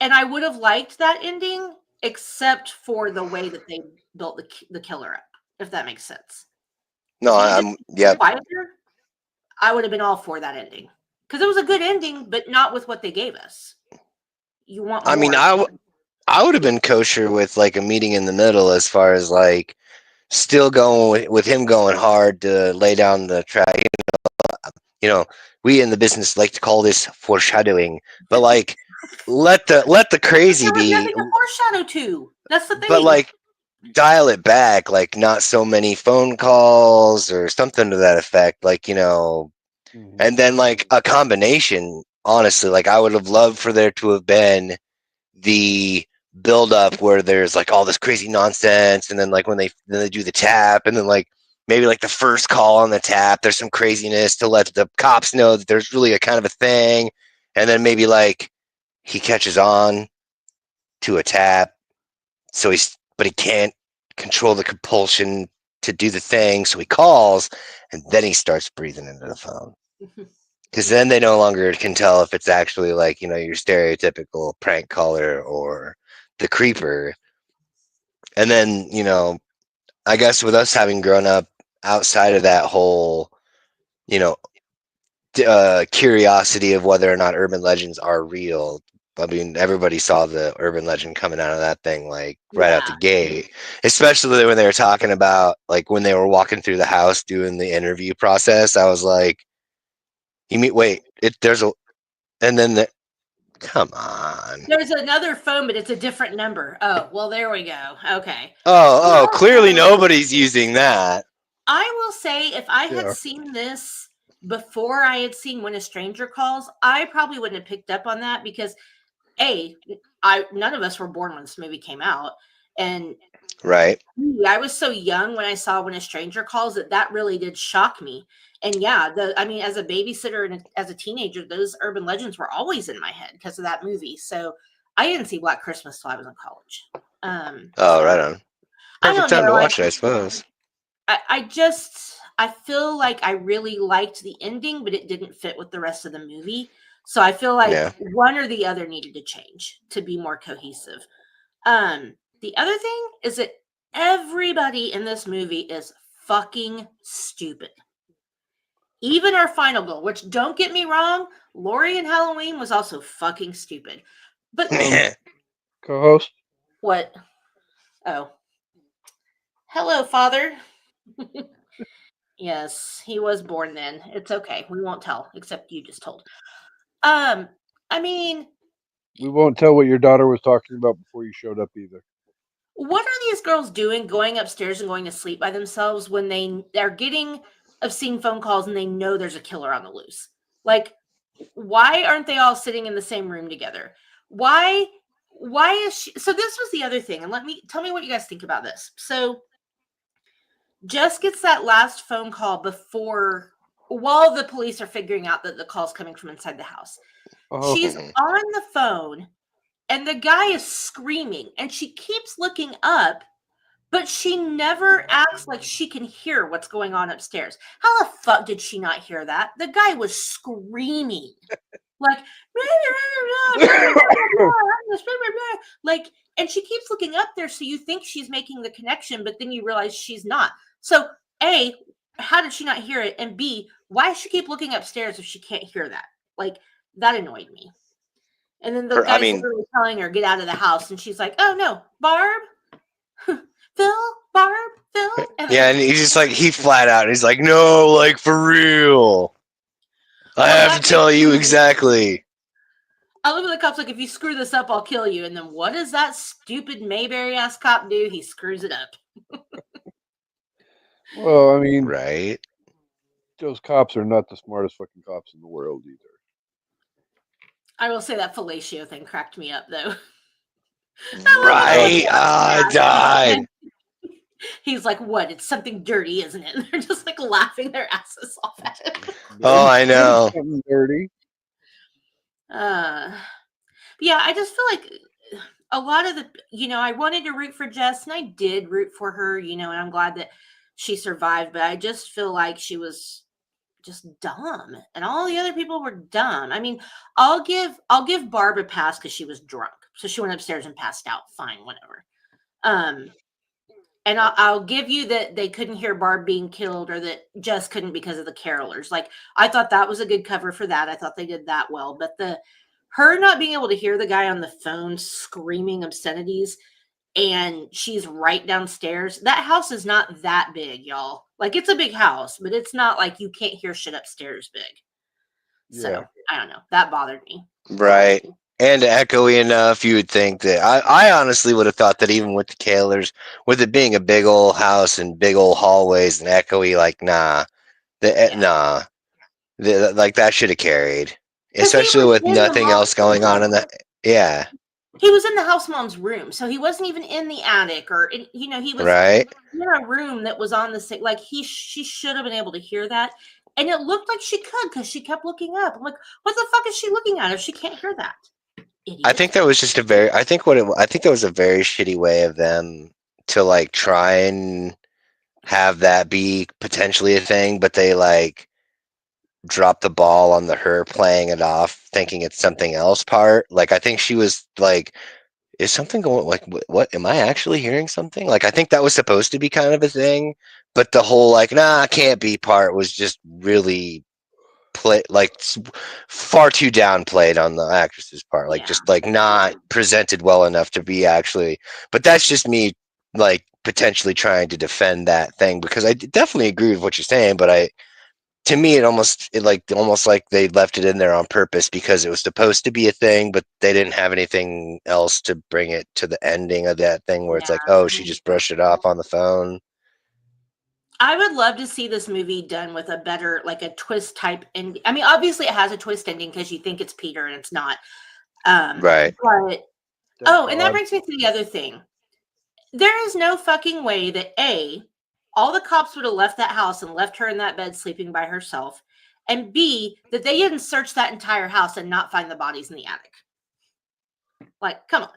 And I would have liked that ending, except for the way that they built the killer up, if that makes sense. No, If I'm yep. quieter, I would have been all for that ending because it was a good ending, but not with what they gave us. You want? I mean, more. I would have been kosher with like a meeting in the middle, as far as like still going with him going hard to lay down the track. You know, we in the business like to call this foreshadowing, but like let the crazy There was be, nothing to foreshadow to. That's the thing. but like dial it back, like not so many phone calls or something to that effect, like, you know. And then like a combination, honestly, like I would have loved for there to have been the build up where there's like all this crazy nonsense, and then like when they do the tap, and then like maybe like the first call on the tap, there's some craziness to let the cops know that there's really a kind of a thing, and then maybe like he catches on to a tap, but he can't control the compulsion to do the thing, so he calls, and then he starts breathing into the phone. Because then they no longer can tell if it's actually like, you know, your stereotypical prank caller or the creeper. And then, you know, I guess with us having grown up outside of that whole, you know, curiosity of whether or not urban legends are real. I mean, everybody saw the urban legend coming out of that thing like right out the gate, especially when they were talking about like when they were walking through the house doing the interview process. I was like, you mean, wait, and then come on. There's another phone, but it's a different number. Oh, well, there we go. Okay. Oh, clearly nobody's using that. I will say, if I had seen this before I had seen When a Stranger Calls, I probably wouldn't have picked up on that because none of us were born when this movie came out. And right. I was so young when I saw When a Stranger Calls that really did shock me. And yeah, as a babysitter and as a teenager, those urban legends were always in my head because of that movie. So I didn't see Black Christmas till I was in college. Right on. Perfect time to watch it, I suppose. I feel like I really liked the ending, but it didn't fit with the rest of the movie. So I feel like one or the other needed to change to be more cohesive. The other thing is that everybody in this movie is fucking stupid. Even our final girl, which don't get me wrong, Laurie in Halloween was also fucking stupid. But co-host? What? Oh. Hello, Father. Yes, he was born then. It's okay. We won't tell, except you just told. I mean, we won't tell what your daughter was talking about before you showed up either. What are these girls doing going upstairs and going to sleep by themselves when they're getting obscene phone calls and they know there's a killer on the loose? Like, why aren't they all sitting in the same room together? Why is she? So this was the other thing, and tell me what you guys think about this. So Jess gets that last phone call while the police are figuring out that the call's coming from inside the house. She's on the phone and the guy is screaming and she keeps looking up, but she never acts like she can hear what's going on upstairs. How the fuck did she not hear that? The guy was screaming like, and she keeps looking up there. So you think she's making the connection, but then you realize she's not. So, A, how did she not hear it? And B, why does she keep looking upstairs if she can't hear that? Like, that annoyed me. And then the guy's literally telling her, get out of the house. And she's like, oh, no, Barb? Phil? Barb? Phil? And Yeah, and he's just like, he flat out, he's like, no, like, for real. I have to tell you exactly. I love when the cop's like, if you screw this up, I'll kill you. And then what does that stupid Mayberry ass cop do? He screws it up. Well, I mean, Right? those cops are not the smartest fucking cops in the world either. I will say that fellatio thing cracked me up, though. Right? I died. He's like, what? It's something dirty, isn't it? And they're just like laughing their asses off at him. Oh, I know. Something dirty. Yeah, I just feel like a lot of the, I wanted to root for Jess, and I did root for her, and I'm glad that she survived, but I just feel like she was just dumb, and all the other people were dumb. I mean, I'll give Barb a pass because she was drunk, so she went upstairs and passed out. Fine, whatever. And I'll give you that they couldn't hear Barb being killed, or that Jess couldn't because of the carolers. Like, I thought that was a good cover for that. I thought they did that well, but her not being able to hear the guy on the phone screaming obscenities, and she's right downstairs. That house is not that big, y'all. Like, it's a big house, but it's not like you can't hear shit upstairs big. Yeah. So, I don't know. That bothered me. Right. And echoey enough, you would think that I honestly would have thought that even with the Kaylors, with it being a big old house and big old hallways and echoey, like, like that should have carried, especially with nothing else going on in the. Yeah. He was in the house mom's room, so he wasn't even in the attic, or he was right in a room that was on the same. Like, she should have been able to hear that, and it looked like she could because she kept looking up. I'm like, what the fuck is she looking at if she can't hear that? Idiot. I think that was just I think that was a very shitty way of them to like try and have that be potentially a thing, but they like dropped the ball on her playing it off, thinking it's something else part. Like, I think she was like, is something going, like, what am I actually hearing something? Like, I think that was supposed to be kind of a thing, but the whole like, nah, can't be part was just really far too downplayed on the actress's part, like just like not presented well enough to be actually. But that's just me like potentially trying to defend that thing, because I definitely agree with what you're saying, but to me it almost like they left it in there on purpose because it was supposed to be a thing, but they didn't have anything else to bring it to the ending of that thing where it's like, oh, she just brushed it off on the phone. I would love to see this movie done with a better, like a twist type ending. I mean, obviously it has a twist ending because you think it's Peter and it's not. Right. But, and that brings me to the other thing. There is no fucking way that all the cops would have left that house and left her in that bed sleeping by herself, and B, that they didn't search that entire house and not find the bodies in the attic. Like, come on.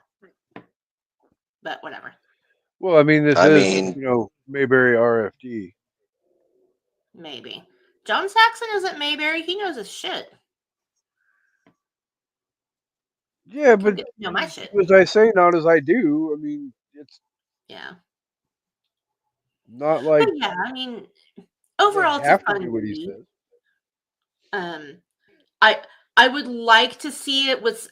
But whatever. Well, I mean, Mayberry RFD. Maybe. John Saxon isn't Mayberry. He knows his shit. Yeah, but my shit. As I say, not as I do. I mean, it's not like. But yeah, I mean, overall, it's a fun movie. I would like to see it with.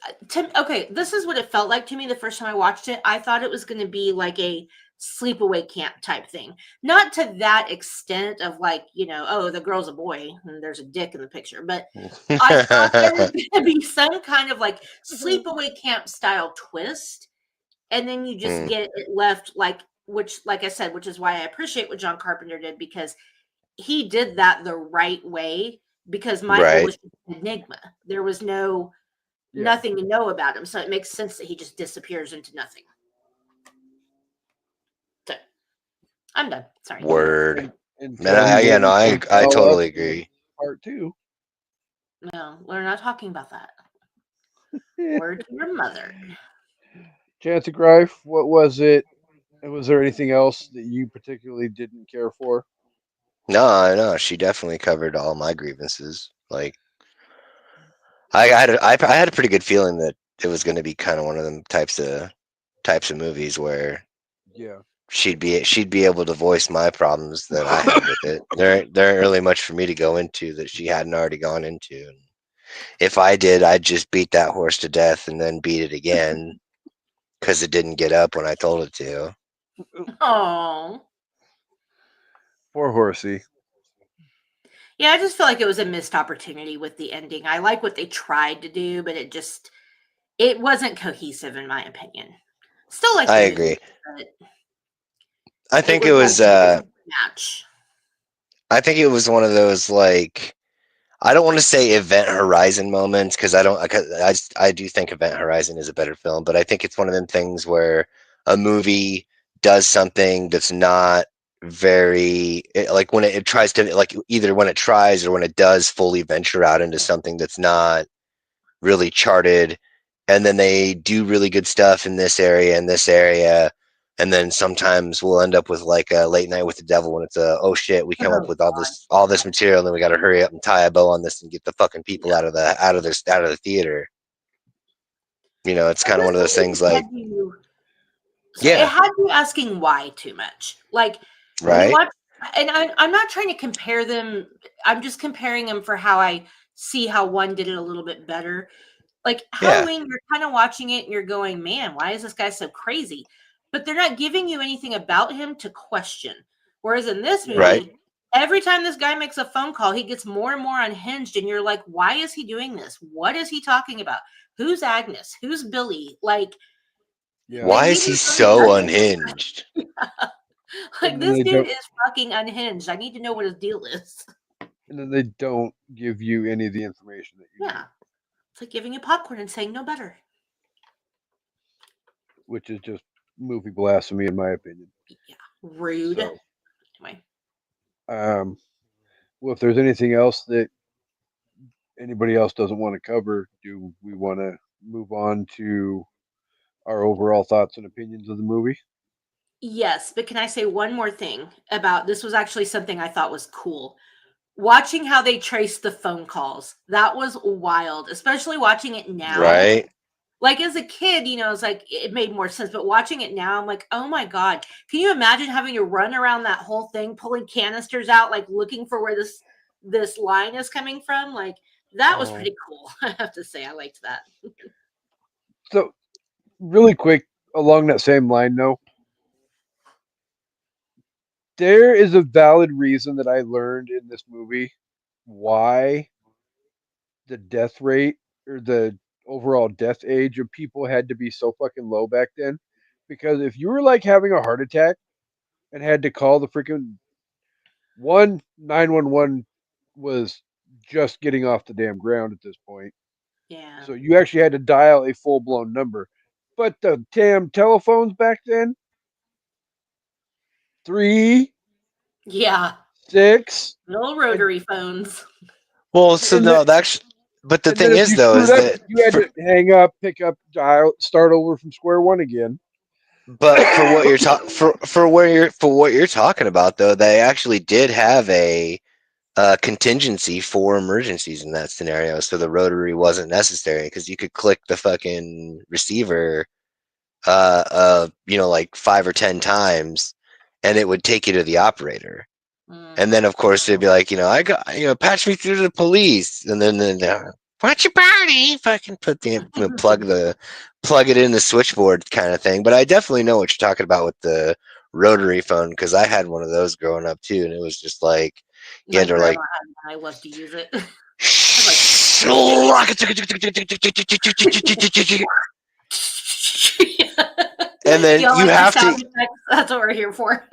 Okay, this is what it felt like to me the first time I watched it. I thought it was going to be like a sleepaway camp type thing, not to that extent of like, oh, the girl's a boy and there's a dick in the picture, but I thought there was going to be some kind of like sleepaway camp style twist, and then you just get it left like I said, which is why I appreciate what John Carpenter did, because he did that the right way, because Michael was an enigma. There was nothing to know about him, so it makes sense that he just disappears into nothing. So I'm done. Sorry. Word. I totally agree. Part 2. No, we're not talking about that. Word to your mother. Chancy Greif, what was it? Was there anything else that you particularly didn't care for? No, she definitely covered all my grievances. Like, I had a pretty good feeling that it was going to be kind of one of them types of movies where, she'd be able to voice my problems that I had with it. There ain't really much for me to go into that she hadn't already gone into. And if I did, I'd just beat that horse to death and then beat it again because it didn't get up when I told it to. Oh. Poor horsey. Yeah, I just feel like it was a missed opportunity with the ending. I like what they tried to do, but it wasn't cohesive in my opinion. Still like the I movie, agree. but I it think was it like was. it didn't match. I think it was one of those like. I don't want to say Event Horizon moments because I don't. I do think Event Horizon is a better film, but I think it's one of them things where a movie does something that's not like when it tries to like either when it tries or when it does fully venture out into something that's not really charted, and then they do really good stuff in this area and this area. And then sometimes we'll end up with like a Late Night with the Devil when it's oh shit, we come up Oh with God. all this material, and then we got to hurry up and tie a bow on this and get the fucking people Yeah. out of the theater. You know, it's I kind of guess one of those maybe things it like had you so it yeah, had you asking why too much. Like when you right, watch, and I'm not trying to compare them. I'm just comparing them for how I see how one did it a little bit better. Like yeah, Halloween, you're kind of watching it and you're going, man, why is this guy so crazy? But they're not giving you anything about him to question. Whereas in this Yeah. right. movie, every time this guy makes a phone call, he gets more and more unhinged. And you're like, why is he doing this? What is he talking about? Who's Agnes? Who's Billy? Like, Yeah. they Why leave is he you feeling so nothing. unhinged? Like, And then this they dude don't. is fucking unhinged. I need to know what his deal is. And then they don't give you any of the information that you Yeah. need, It's like giving you popcorn and saying no better. which is just movie blasphemy, in my opinion. Yeah. Rude. So, Anyway. well, if there's anything else that anybody else doesn't want to cover, do we want to move on to our overall thoughts and opinions of the movie? Yes, but can I say one more thing about this? Was actually something I thought was cool. Watching how they traced the phone calls. That was wild, especially watching it now. Right? Like as a kid, it's like it made more sense, but watching it now, I'm like, oh my God. Can you imagine having to run around that whole thing, pulling canisters out, like looking for where this line is coming from? Like that was Oh, pretty cool. I have to say, I liked that. so really quick along that same line, though, there is a valid reason that I learned in this movie why the death rate or the overall death age of people had to be so fucking low back then. Because if you were like having a heart attack and had to call the freaking 911 was just getting off the damn ground at this point. Yeah. So you actually had to dial a full blown number. But the damn telephones back then, 3, Yeah. 6, Little and rotary phones. Well, so and then, no, that's but the and then thing if is you though screwed is up, that you had to hang up, pick up, dial, start over from square one again. but for what you're talking for what you're talking about though, they actually did have a contingency for emergencies in that scenario, so the rotary wasn't necessary because you could click the fucking receiver, like 5 or 10 times, and it would take you to the operator. And then, of course, it'd be like, I got, patch me through to the police, and then what's your party? Fucking plug it in the switchboard kind of thing. But I definitely know what you're talking about with the rotary phone because I had one of those growing up too, and it was just like you My had to grandma like. had one. I love to use it. And then Y'all you like the have to sound effects? That's what we're here for.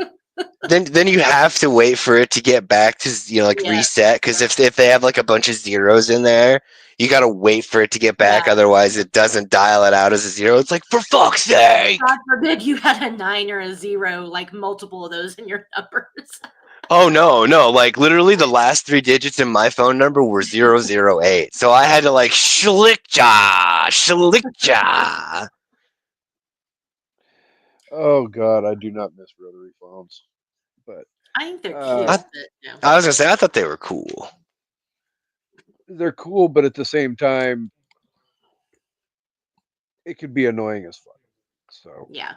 then you have to wait for it to get back to like Yeah. reset because if they have like a bunch of zeros in there, you got to wait for it to get back, Yeah. otherwise it doesn't dial it out as a zero. It's like, for fuck's sake. God forbid you had a 9 or a 0, like multiple of those in your numbers. Oh no, like literally the last 3 digits in my phone number were 008, so I had to like schlickja. Oh God, I do not miss rotary phones. But I think they're cute, I, but no. I was gonna say I thought they were cool. they're cool, but at the same time, it could be annoying as fuck. So Yeah.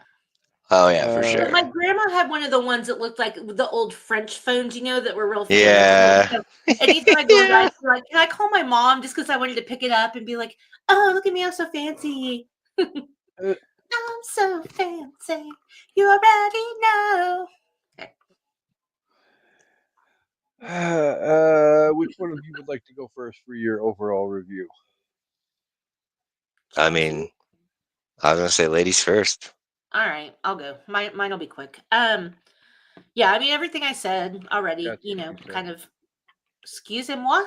Oh yeah, for Uh, sure. My grandma had one of the ones that looked like the old French phones, that were real fancy. Yeah. So anytime I go and Yeah. I'd be like, can I call my mom just because I wanted to pick it up and be like, oh, look at me, I'm so fancy. Uh, I'm so fancy. You already know. which one of you would like to go first for your overall review? I mean, I was gonna say ladies first. All right, I'll go. Mine will be quick. Yeah, I mean everything I said already, That's what she said. kind of. Excusez-moi.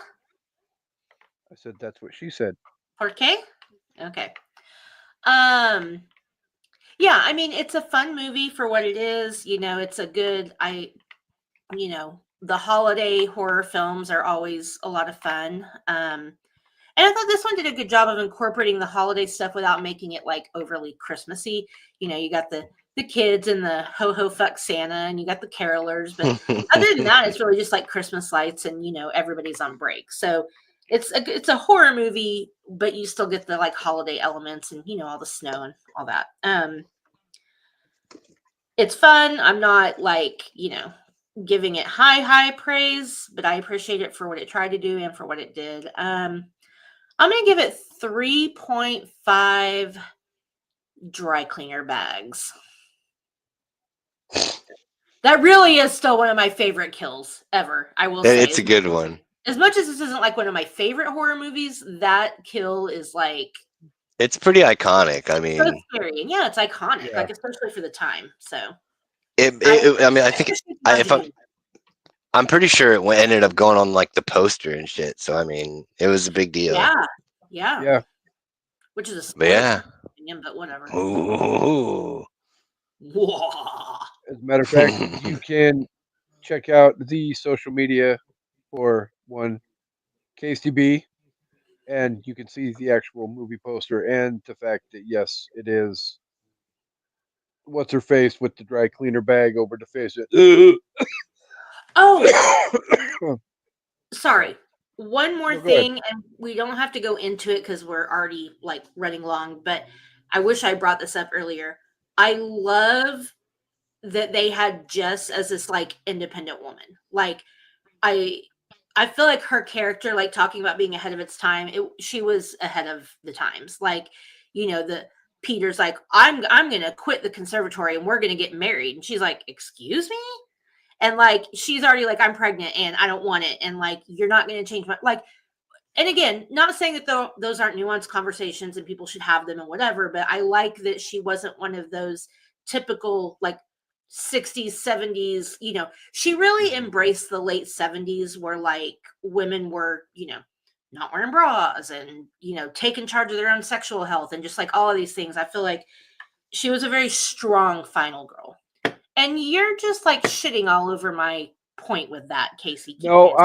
I said that's what she said. ¿Por qué? Okay. Yeah, I mean it's a fun movie for what it is. It's a good. The holiday horror films are always a lot of fun. And I thought this one did a good job of incorporating the holiday stuff without making it like overly Christmassy. You got the kids and the ho ho fuck Santa, and you got the carolers, but other than that, it's really just like Christmas lights, and everybody's on break. So it's a horror movie, but you still get the like holiday elements and all the snow and all that. It's fun. I'm not like giving it high praise, but I appreciate it for what it tried to do and for what it did. I'm going to give it 3.5 dry cleaner bags. That really is still one of my favorite kills ever, I will say. It's a good one. As much as this isn't like one of my favorite horror movies, that kill is like... It's pretty iconic. I mean... So scary. And yeah, it's iconic, Yeah. like especially for the time. So... I think... I'm pretty sure it ended up going on like the poster and shit. So I mean, it was a big deal. Yeah. Which is a But yeah. opinion, but whatever. Ooh. As a matter of fact, you can check out the social media for one KCB, and you can see the actual movie poster and the fact that yes, it is what's her face with the dry cleaner bag over the face. Oh, sorry. One more No, go ahead. thing, and we don't have to go into it because we're already like running long, but I wish I brought this up earlier. I love that they had Jess as this like independent woman. Like I feel like her character, like talking about being ahead of its time, she was ahead of the times. Like, the Peter's like, I'm gonna quit the conservatory and we're gonna get married. And she's like, excuse me? And like she's already like, I'm pregnant and I don't want it. And like, you're not gonna change my like. And again, not saying that those aren't nuanced conversations and people should have them and whatever, but I like that she wasn't one of those typical like 60s, 70s, she really embraced the late 70s where like women were, not wearing bras and, taking charge of their own sexual health and just like all of these things. I feel like she was a very strong final girl. And you're just like shitting all over my point with that, Casey. No,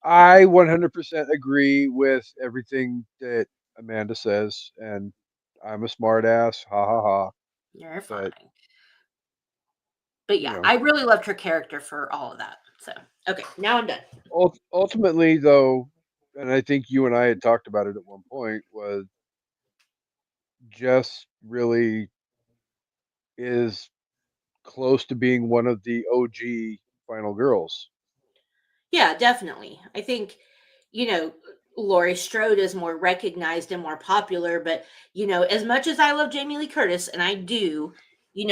I 100% agree with everything that Amanda says, and I'm a smart ass. Ha ha ha. You're fine. But, But yeah, I really loved her character for all of that. So, okay, now I'm done. Ultimately, though, and I think you and I had talked about it at one point, was Jess really is close to being one of the OG final girls. Yeah, definitely. I think, Laurie Strode is more recognized and more popular, but, as much as I love Jamie Lee Curtis, and I do,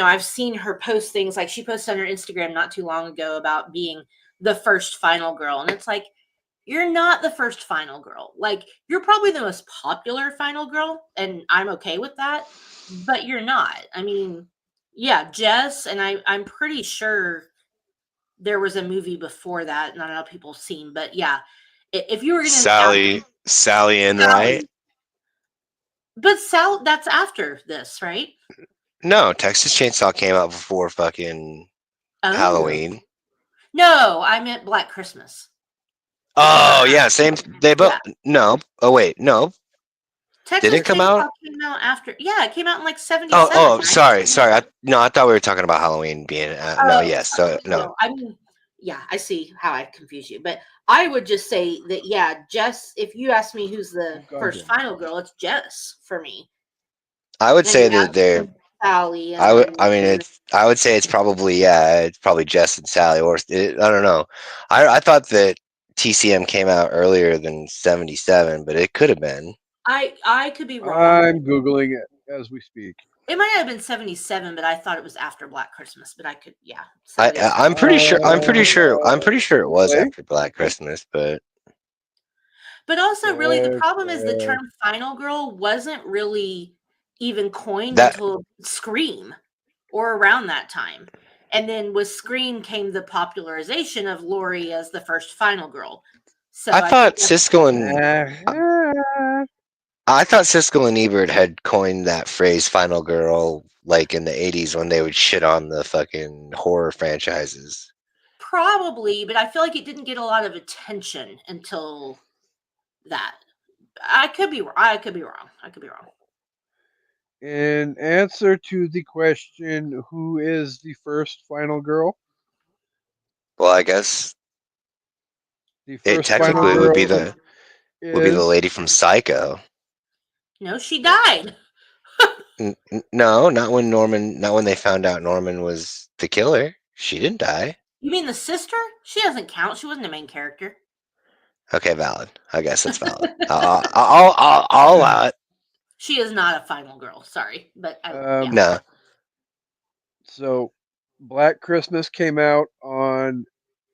I've seen her post things like she posted on her Instagram not too long ago about being the first final girl. And it's like, you're not the first final girl. Like, you're probably the most popular final girl, and I'm okay with that, but you're not. I mean, yeah, Jess, and I'm pretty sure there was a movie before that, not a lot of people have seen, but yeah, if you were going to Sally Enright. But that's after this, right? No, Texas Chainsaw came out before fucking Halloween. No, I meant Black Christmas. Oh yeah, same. They both. Yeah. No. Oh wait, no. Texas Did it come out? Came out after. Yeah, it came out in like 77. Oh, sorry. I thought we were talking about Halloween being. No, yes. So no. I mean, yeah, I see how I confuse you, but I would just say that yeah, Jess. If you ask me who's the first final girl, it's Jess for me. I would say that they're Sally. And I mean, I would say it's probably it's probably Jess and Sally, or I don't know. I thought that TCM came out earlier than 77, but it could have been. I could be wrong. I'm googling it as we speak. It might have been 77, but I thought it was after Black Christmas. But I could, yeah. I'm pretty sure. I'm pretty sure it was Really? after Black Christmas, but But also, really, the problem is the Okay. term "final girl" wasn't really even coined That- until Scream, or around that time. And then with Scream came the popularization of Laurie as the first final girl. So I thought think that's- Siskel and Ebert had coined that phrase "final girl" like in the 80s when they would shit on the fucking horror franchises. probably, but I feel like it didn't get a lot of attention until that. I could be wrong. I could be wrong. In answer to the question, who is the first final girl? Well, I guess The it first final technically would be girl the lady from Psycho. No, she died. No, not when they found out Norman was the killer. She didn't die. You mean the sister? She doesn't count. She wasn't a main character. Okay, valid. I guess that's valid. I'll allow it. She is not a final girl. Sorry, but No. So, Black Christmas came out on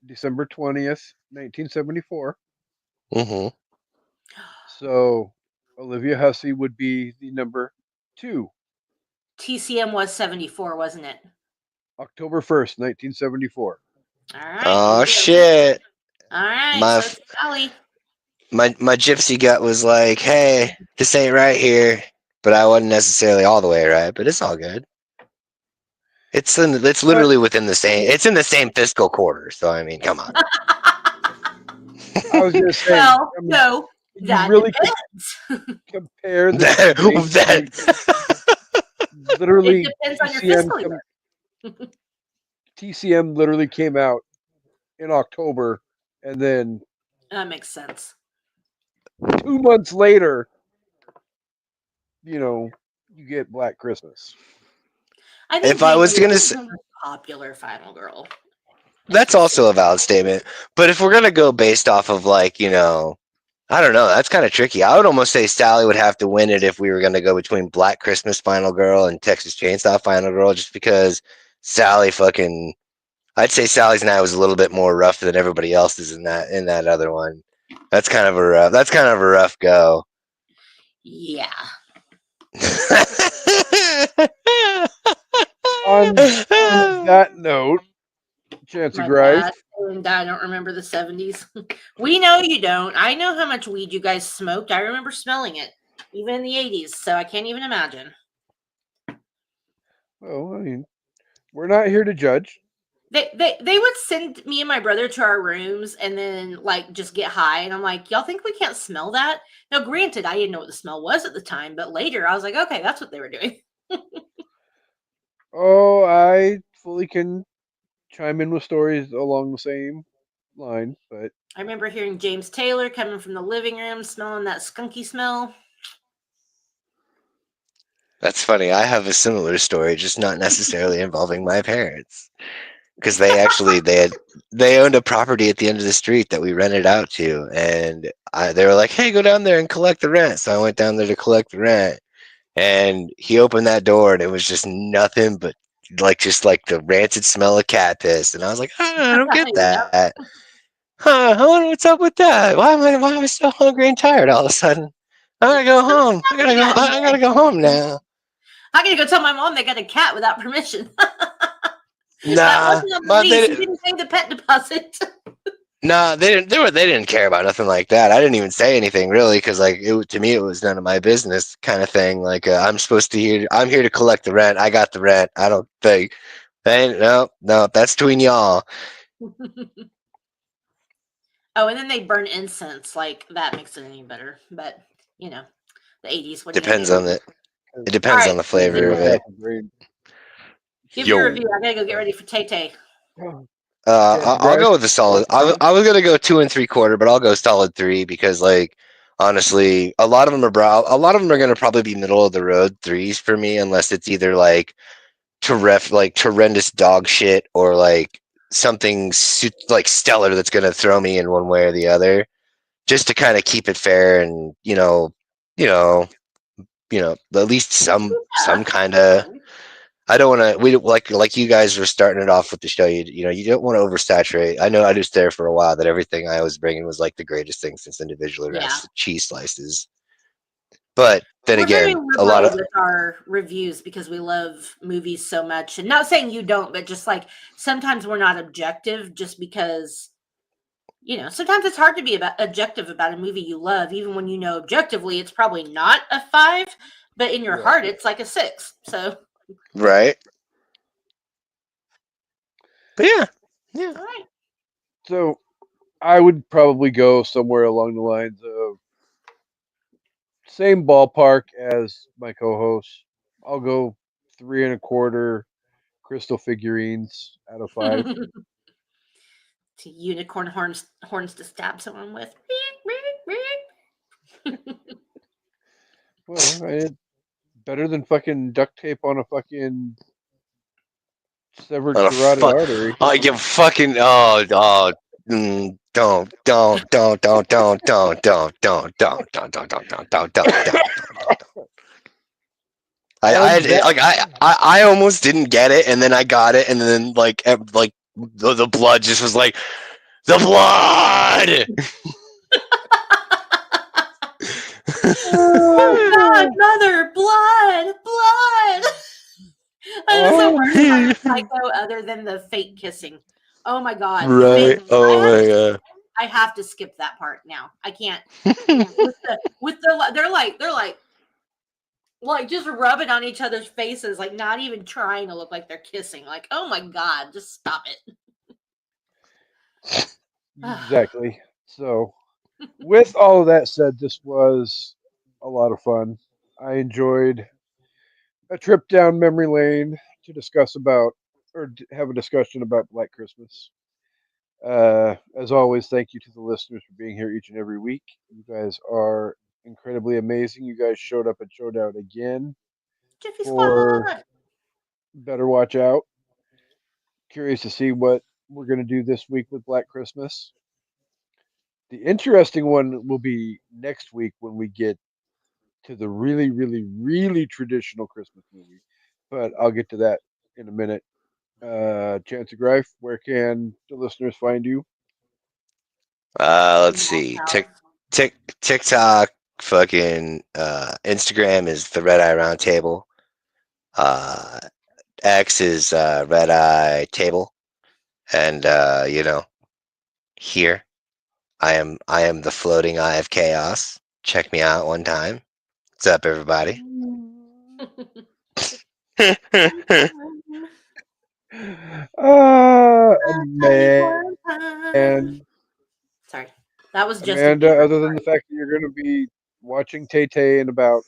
December 20th, 1974. Hmm. So, Olivia Hussey would be the number 2. TCM was 74, wasn't it? October 1st, 1974. All right. Oh shit! All right. My so it's Sally. My gypsy gut was like, "Hey, this ain't right here," but I wasn't necessarily all the way right. But it's all good. It's literally within the same. It's in the same fiscal quarter. So I mean, come on. I was going to say, Well, I mean, no, you that really depends. compare the that literally It depends on your TCM fiscal year. TCM literally came out in October, and then That makes sense. 2 months later, you get Black Christmas. I think If I was Megan gonna is say- the most popular final girl. That's also a valid statement. But if we're gonna go based off of like, I don't know, that's kind of tricky. I would almost say Sally would have to win it if we were gonna go between Black Christmas Final Girl and Texas Chainsaw Final Girl, just because Sally I'd say Sally's night was a little bit more rough than everybody else's in that other one. That's kind of a rough go. Yeah. On that note, Chance My of Grice, dad and I don't remember the 70s. We know you don't. I know how much weed you guys smoked. I remember smelling it, even in the 80s. So I can't even imagine. well, I mean, we're not here to judge. They would send me and my brother to our rooms and then like just get high. And I'm like, y'all think we can't smell that? Now, granted, I didn't know what the smell was at the time, but later I was like, okay, that's what they were doing. Oh, I fully can chime in with stories along the same line, but I remember hearing James Taylor coming from the living room, smelling that skunky smell. That's funny. I have a similar story, just not necessarily involving my parents, because they owned a property at the end of the street that we rented out to, and they were like, "Hey, go down there and collect the rent." So I went down there to collect the rent, and he opened that door, and it was just nothing but just like the rancid smell of cat piss, and I was like, I don't get that. Huh? I wonder what's up with that. Why am I so hungry and tired all of a sudden? I gotta go home. I gotta go home now. I'm gonna go tell my mom they got a cat without permission. Nah, That wasn't on the but lease. He didn't pay the pet deposit. nah, they didn't. They didn't care about nothing like that. I didn't even say anything really, because to me it was none of my business, kind of thing. Like I'm here to collect the rent. I got the rent. I don't think. No, that's between y'all. Oh, and then they burn incense. Like that makes it any better. But the 80s. What Depends on It depends on the flavor of it. Give your review. I gotta go get ready for Tay Tay. I'll go with a solid. I was gonna go 2 3/4, but I'll go solid 3 because like Honestly, a lot of them are going to probably be middle of the road threes for me, unless it's either like horrendous dog shit or like something like stellar that's going to throw me in one way or the other, just to kind of keep it fair and you know at least some kind of. I don't want to. We like you guys were starting it off with the show. You don't want to oversaturate. I know I was there for a while that everything I was bringing was like the greatest thing since individually Yeah. wrapped cheese slices. But then We're very again, a lot liberal of with our reviews because we love movies so much. And not saying you don't, but just like sometimes we're not objective just because, sometimes it's hard to be objective about a movie you love, even when you know objectively it's probably not a 5, but in your Right. heart it's like a 6. So, right. But yeah. all right. So I would probably go somewhere along the lines of same ballpark as my co-host. I'll go 3.25 crystal figurines out of 5. To unicorn horns to stab someone with. Well, better than fucking duct tape on a fucking severed On a carotid artery. I give fucking don't. I almost didn't get it, and then I got it, and then like the blood just was like the blood. Oh God, mother, blood. That is the worst part of Psycho, other than the fake kissing. Oh my God, the Right. fake- Oh my god. I have to skip that part now. I can't. with they're like just rubbing on each other's faces, like not even trying to look like they're kissing. Like, oh my God, just stop it. Exactly. So, with all of that said, this was a lot of fun. I enjoyed a trip down memory lane to discuss about or have a discussion about Black Christmas. As always, thank you to the listeners for being here each and every week. You guys are incredibly amazing. You guys showed up and showed out again Jiffy for Squad. Better Watch Out. Curious to see what we're going to do this week with Black Christmas. The interesting one will be next week when we get to the really, really, really traditional Christmas movie. But I'll get to that in a minute. Chance of Greif, where can the listeners find you? Let's see. TikTok, fucking Instagram is the Red Eye Roundtable. X is Red Eye Table, and here I am the floating eye of chaos. Check me out one time. What's up, everybody? Man. Sorry, that was just Amanda, other than the fact that you're going to be watching Tay Tay in about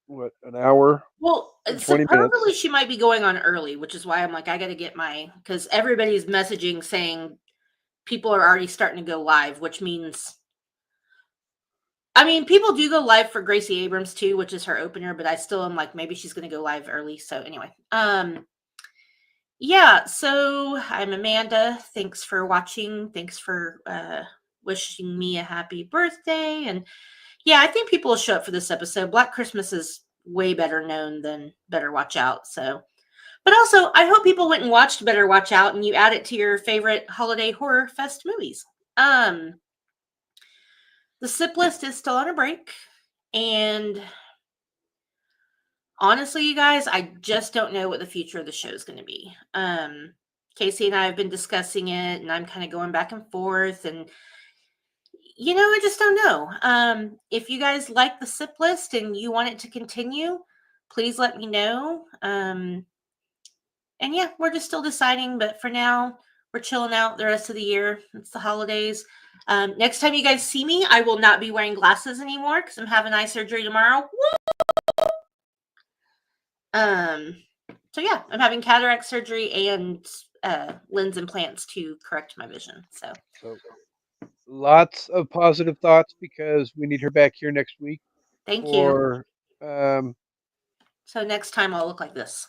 an hour? Well, 20 supposedly minutes. she might be going on early, which is why I'm like, I got to get because everybody's messaging saying people are already starting to go live, which means, I mean, people do go live for Gracie Abrams too, which is her opener, but I still am like, maybe she's going to go live early. So anyway, yeah, so I'm Amanda. Thanks for watching. Thanks for wishing me a happy birthday. And yeah, I think people will show up for this episode. Black Christmas is way better known than Better Watch Out. So, but also, I hope people went and watched Better Watch Out and you add it to your favorite holiday horror fest movies. The SIP list is still on a break. And honestly, you guys, I just don't know what the future of the show is going to be. Casey and I have been discussing it, and I'm kind of going back and forth, and I just don't know. If you guys like the SIP list and you want it to continue, please let me know. And yeah, we're just still deciding, but for now, we're chilling out the rest of the year. It's the holidays. Next time you guys see me, I will not be wearing glasses anymore because I'm having eye surgery tomorrow. Woo! So yeah, I'm having cataract surgery and lens implants to correct my vision. So lots of positive thoughts because we need her back here next week Thank you. for um, So next time I'll look like this.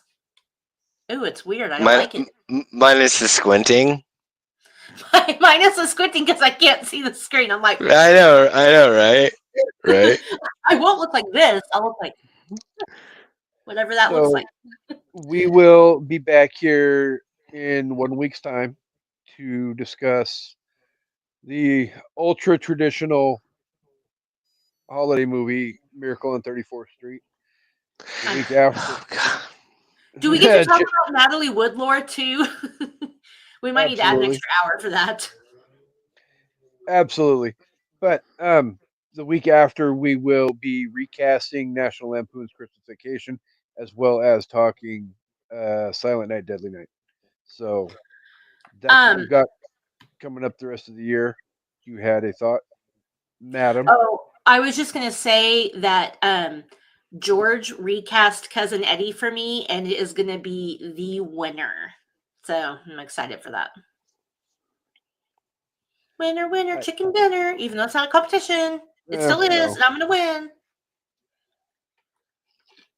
Ooh, it's weird. I don't like it. Minus the squinting. Minus the squinting because I can't see the screen. I'm like, I know, right? Right. I won't look like this. I'll look like whatever that looks so like. we will be back here in 1 week's time to discuss the ultra traditional holiday movie Miracle on 34th Street. The week after. Oh, God. Do we get to talk about Natalie Woodlore too? We might need to add an Absolutely. extra hour for that. Absolutely. But the week after, we will be recasting National Lampoon's Christmas Vacation as well as talking Silent Night, Deadly Night. So that's what we've got coming up the rest of the year. You had a thought, madam? Oh, I was just going to say that George recast Cousin Eddie for me, and it is going to be the winner. So I'm excited for that. Winner, winner, chicken dinner. Even though it's not a competition, it still is, No. and I'm going to win.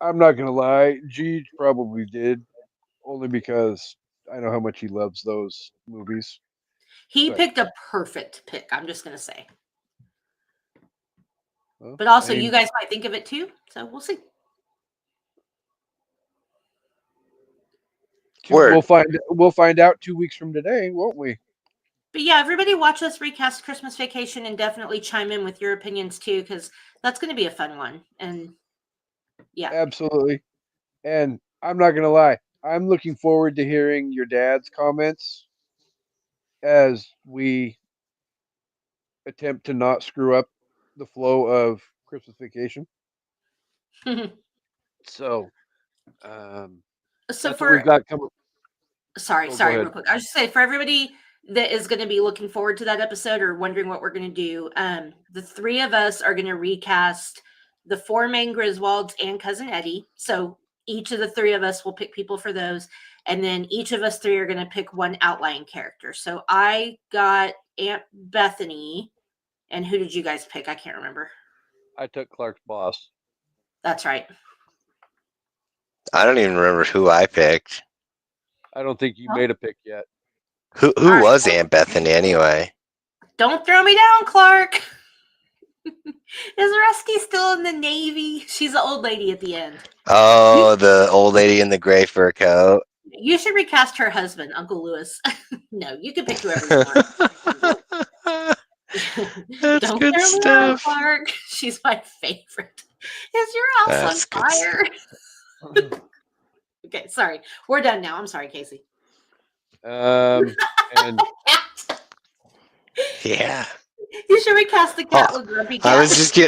I'm not gonna lie, G probably did, only because I know how much he loves those movies. He But- picked a perfect pick. I'm just going to say. Well, But also, I mean, you guys might think of it too. So we'll see. Word. We'll find out 2 weeks from today, won't we? But yeah, everybody watch us recast Christmas Vacation and definitely chime in with your opinions too, because that's going to be a fun one. And yeah, Absolutely. And I'm not gonna lie, I'm looking forward to hearing your dad's comments as we attempt to not screw up the flow of Christmas Vacation. So, so that's what for we've got coming. sorry, Oh, go sorry, ahead. real quick. I was just say for everybody that is going to be looking forward to that episode or wondering what we're going to do, the three of us are going to recast the four main Griswolds and Cousin Eddie. So each of the three of us will pick people for those, and then each of us three are going to pick one outlying character. So I got Aunt Bethany, and who did you guys pick? I can't remember. I took Clark's boss. That's right. I don't even remember who I picked. I don't think you Oh. made a pick yet. Who Alright. was Aunt Bethany anyway? Don't throw me down, Clark. Is Rusty still in the Navy? She's the old lady at the end. Oh, the old lady in the gray fur coat. You should recast her husband, Uncle Lewis. No, you can pick whoever you want. That's Don't good throw me down, stuff. Clark. She's my favorite. Is your house That's good on fire? Okay, sorry. We're done now. I'm sorry, Casey. And Yeah. You should recast the cat with Grumpy Cat.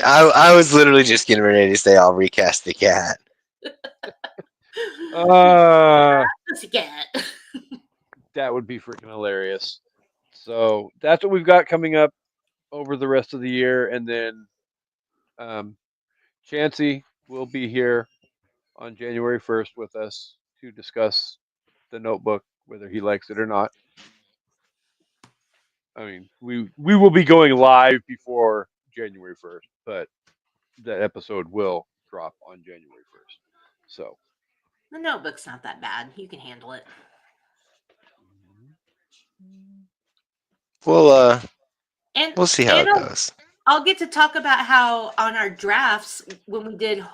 I was literally just getting ready to say I'll recast the cat. Cat. that would be freaking hilarious. So that's what we've got coming up over the rest of the year, and then Chansey will be here on January 1st with us to discuss the Notebook, whether he likes it or not. I mean, we will be going live before January 1st, but that episode will drop on January 1st. So The Notebook's not that bad. You can handle it. We'll And we'll see how it and goes. I'll get to talk about how on our drafts when we did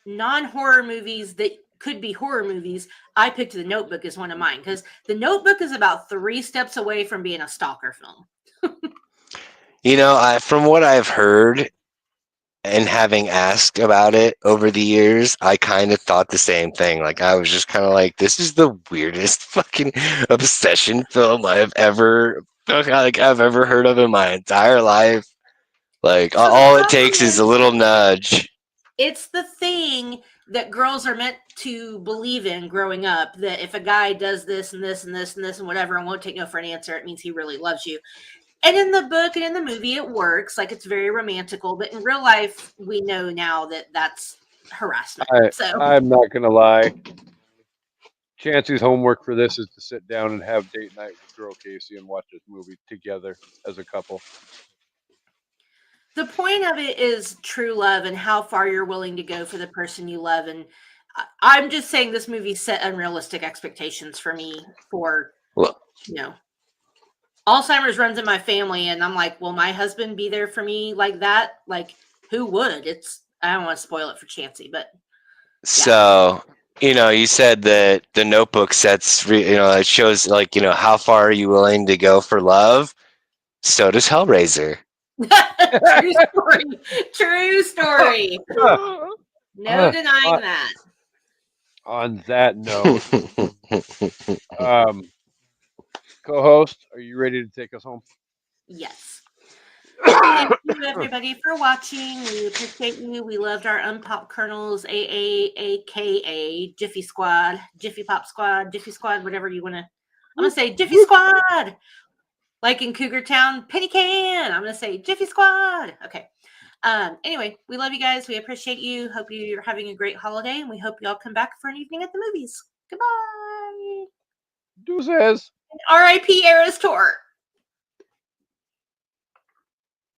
non-horror movies that could be horror movies, I picked The Notebook as one of mine because The Notebook is about 3 steps away from being a stalker film. You know, from what I've heard and having asked about it over the years, I kind of thought the same thing. Like, I was just kind of like, this is the weirdest fucking obsession film I've ever heard of in my entire life. Like, So the all it problem takes is a is- little nudge. It's the thing that girls are meant to believe in growing up, that if a guy does this and this and this and this and whatever and won't take no for an answer, it means he really loves you. And in the book and in the movie, it works. Like, it's very romantical. But in real life, we know now that that's harassment. So I'm not gonna lie. Chancey's homework for this is to sit down and have date night with girl Casey and watch this movie together as a couple. The point of it is true love and how far you're willing to go for the person you love. And I'm just saying this movie set unrealistic expectations for me for, Well, Alzheimer's runs in my family. And I'm like, will my husband be there for me like that? Like, who would? I don't want to spoil it for Chancey, but. so, you said that the Notebook sets, it shows like, how far are you willing to go for love? So does Hellraiser. True story. True story. No denying that. On that note, co-host, are you ready to take us home? Yes. Thank you, everybody, for watching. We appreciate you. We loved our Unpop Kernels, aka Jiffy Squad, Jiffy Pop Squad, Jiffy Squad, whatever you want to. I'm going to say Jiffy Squad. Like in Cougar Town, Penny Can. I'm going to say Jiffy Squad. Okay. Anyway, we love you guys. We appreciate you. Hope you're having a great holiday, and we hope you all come back for an evening at the movies. Goodbye. Deuces. R.I.P. Eras Tour.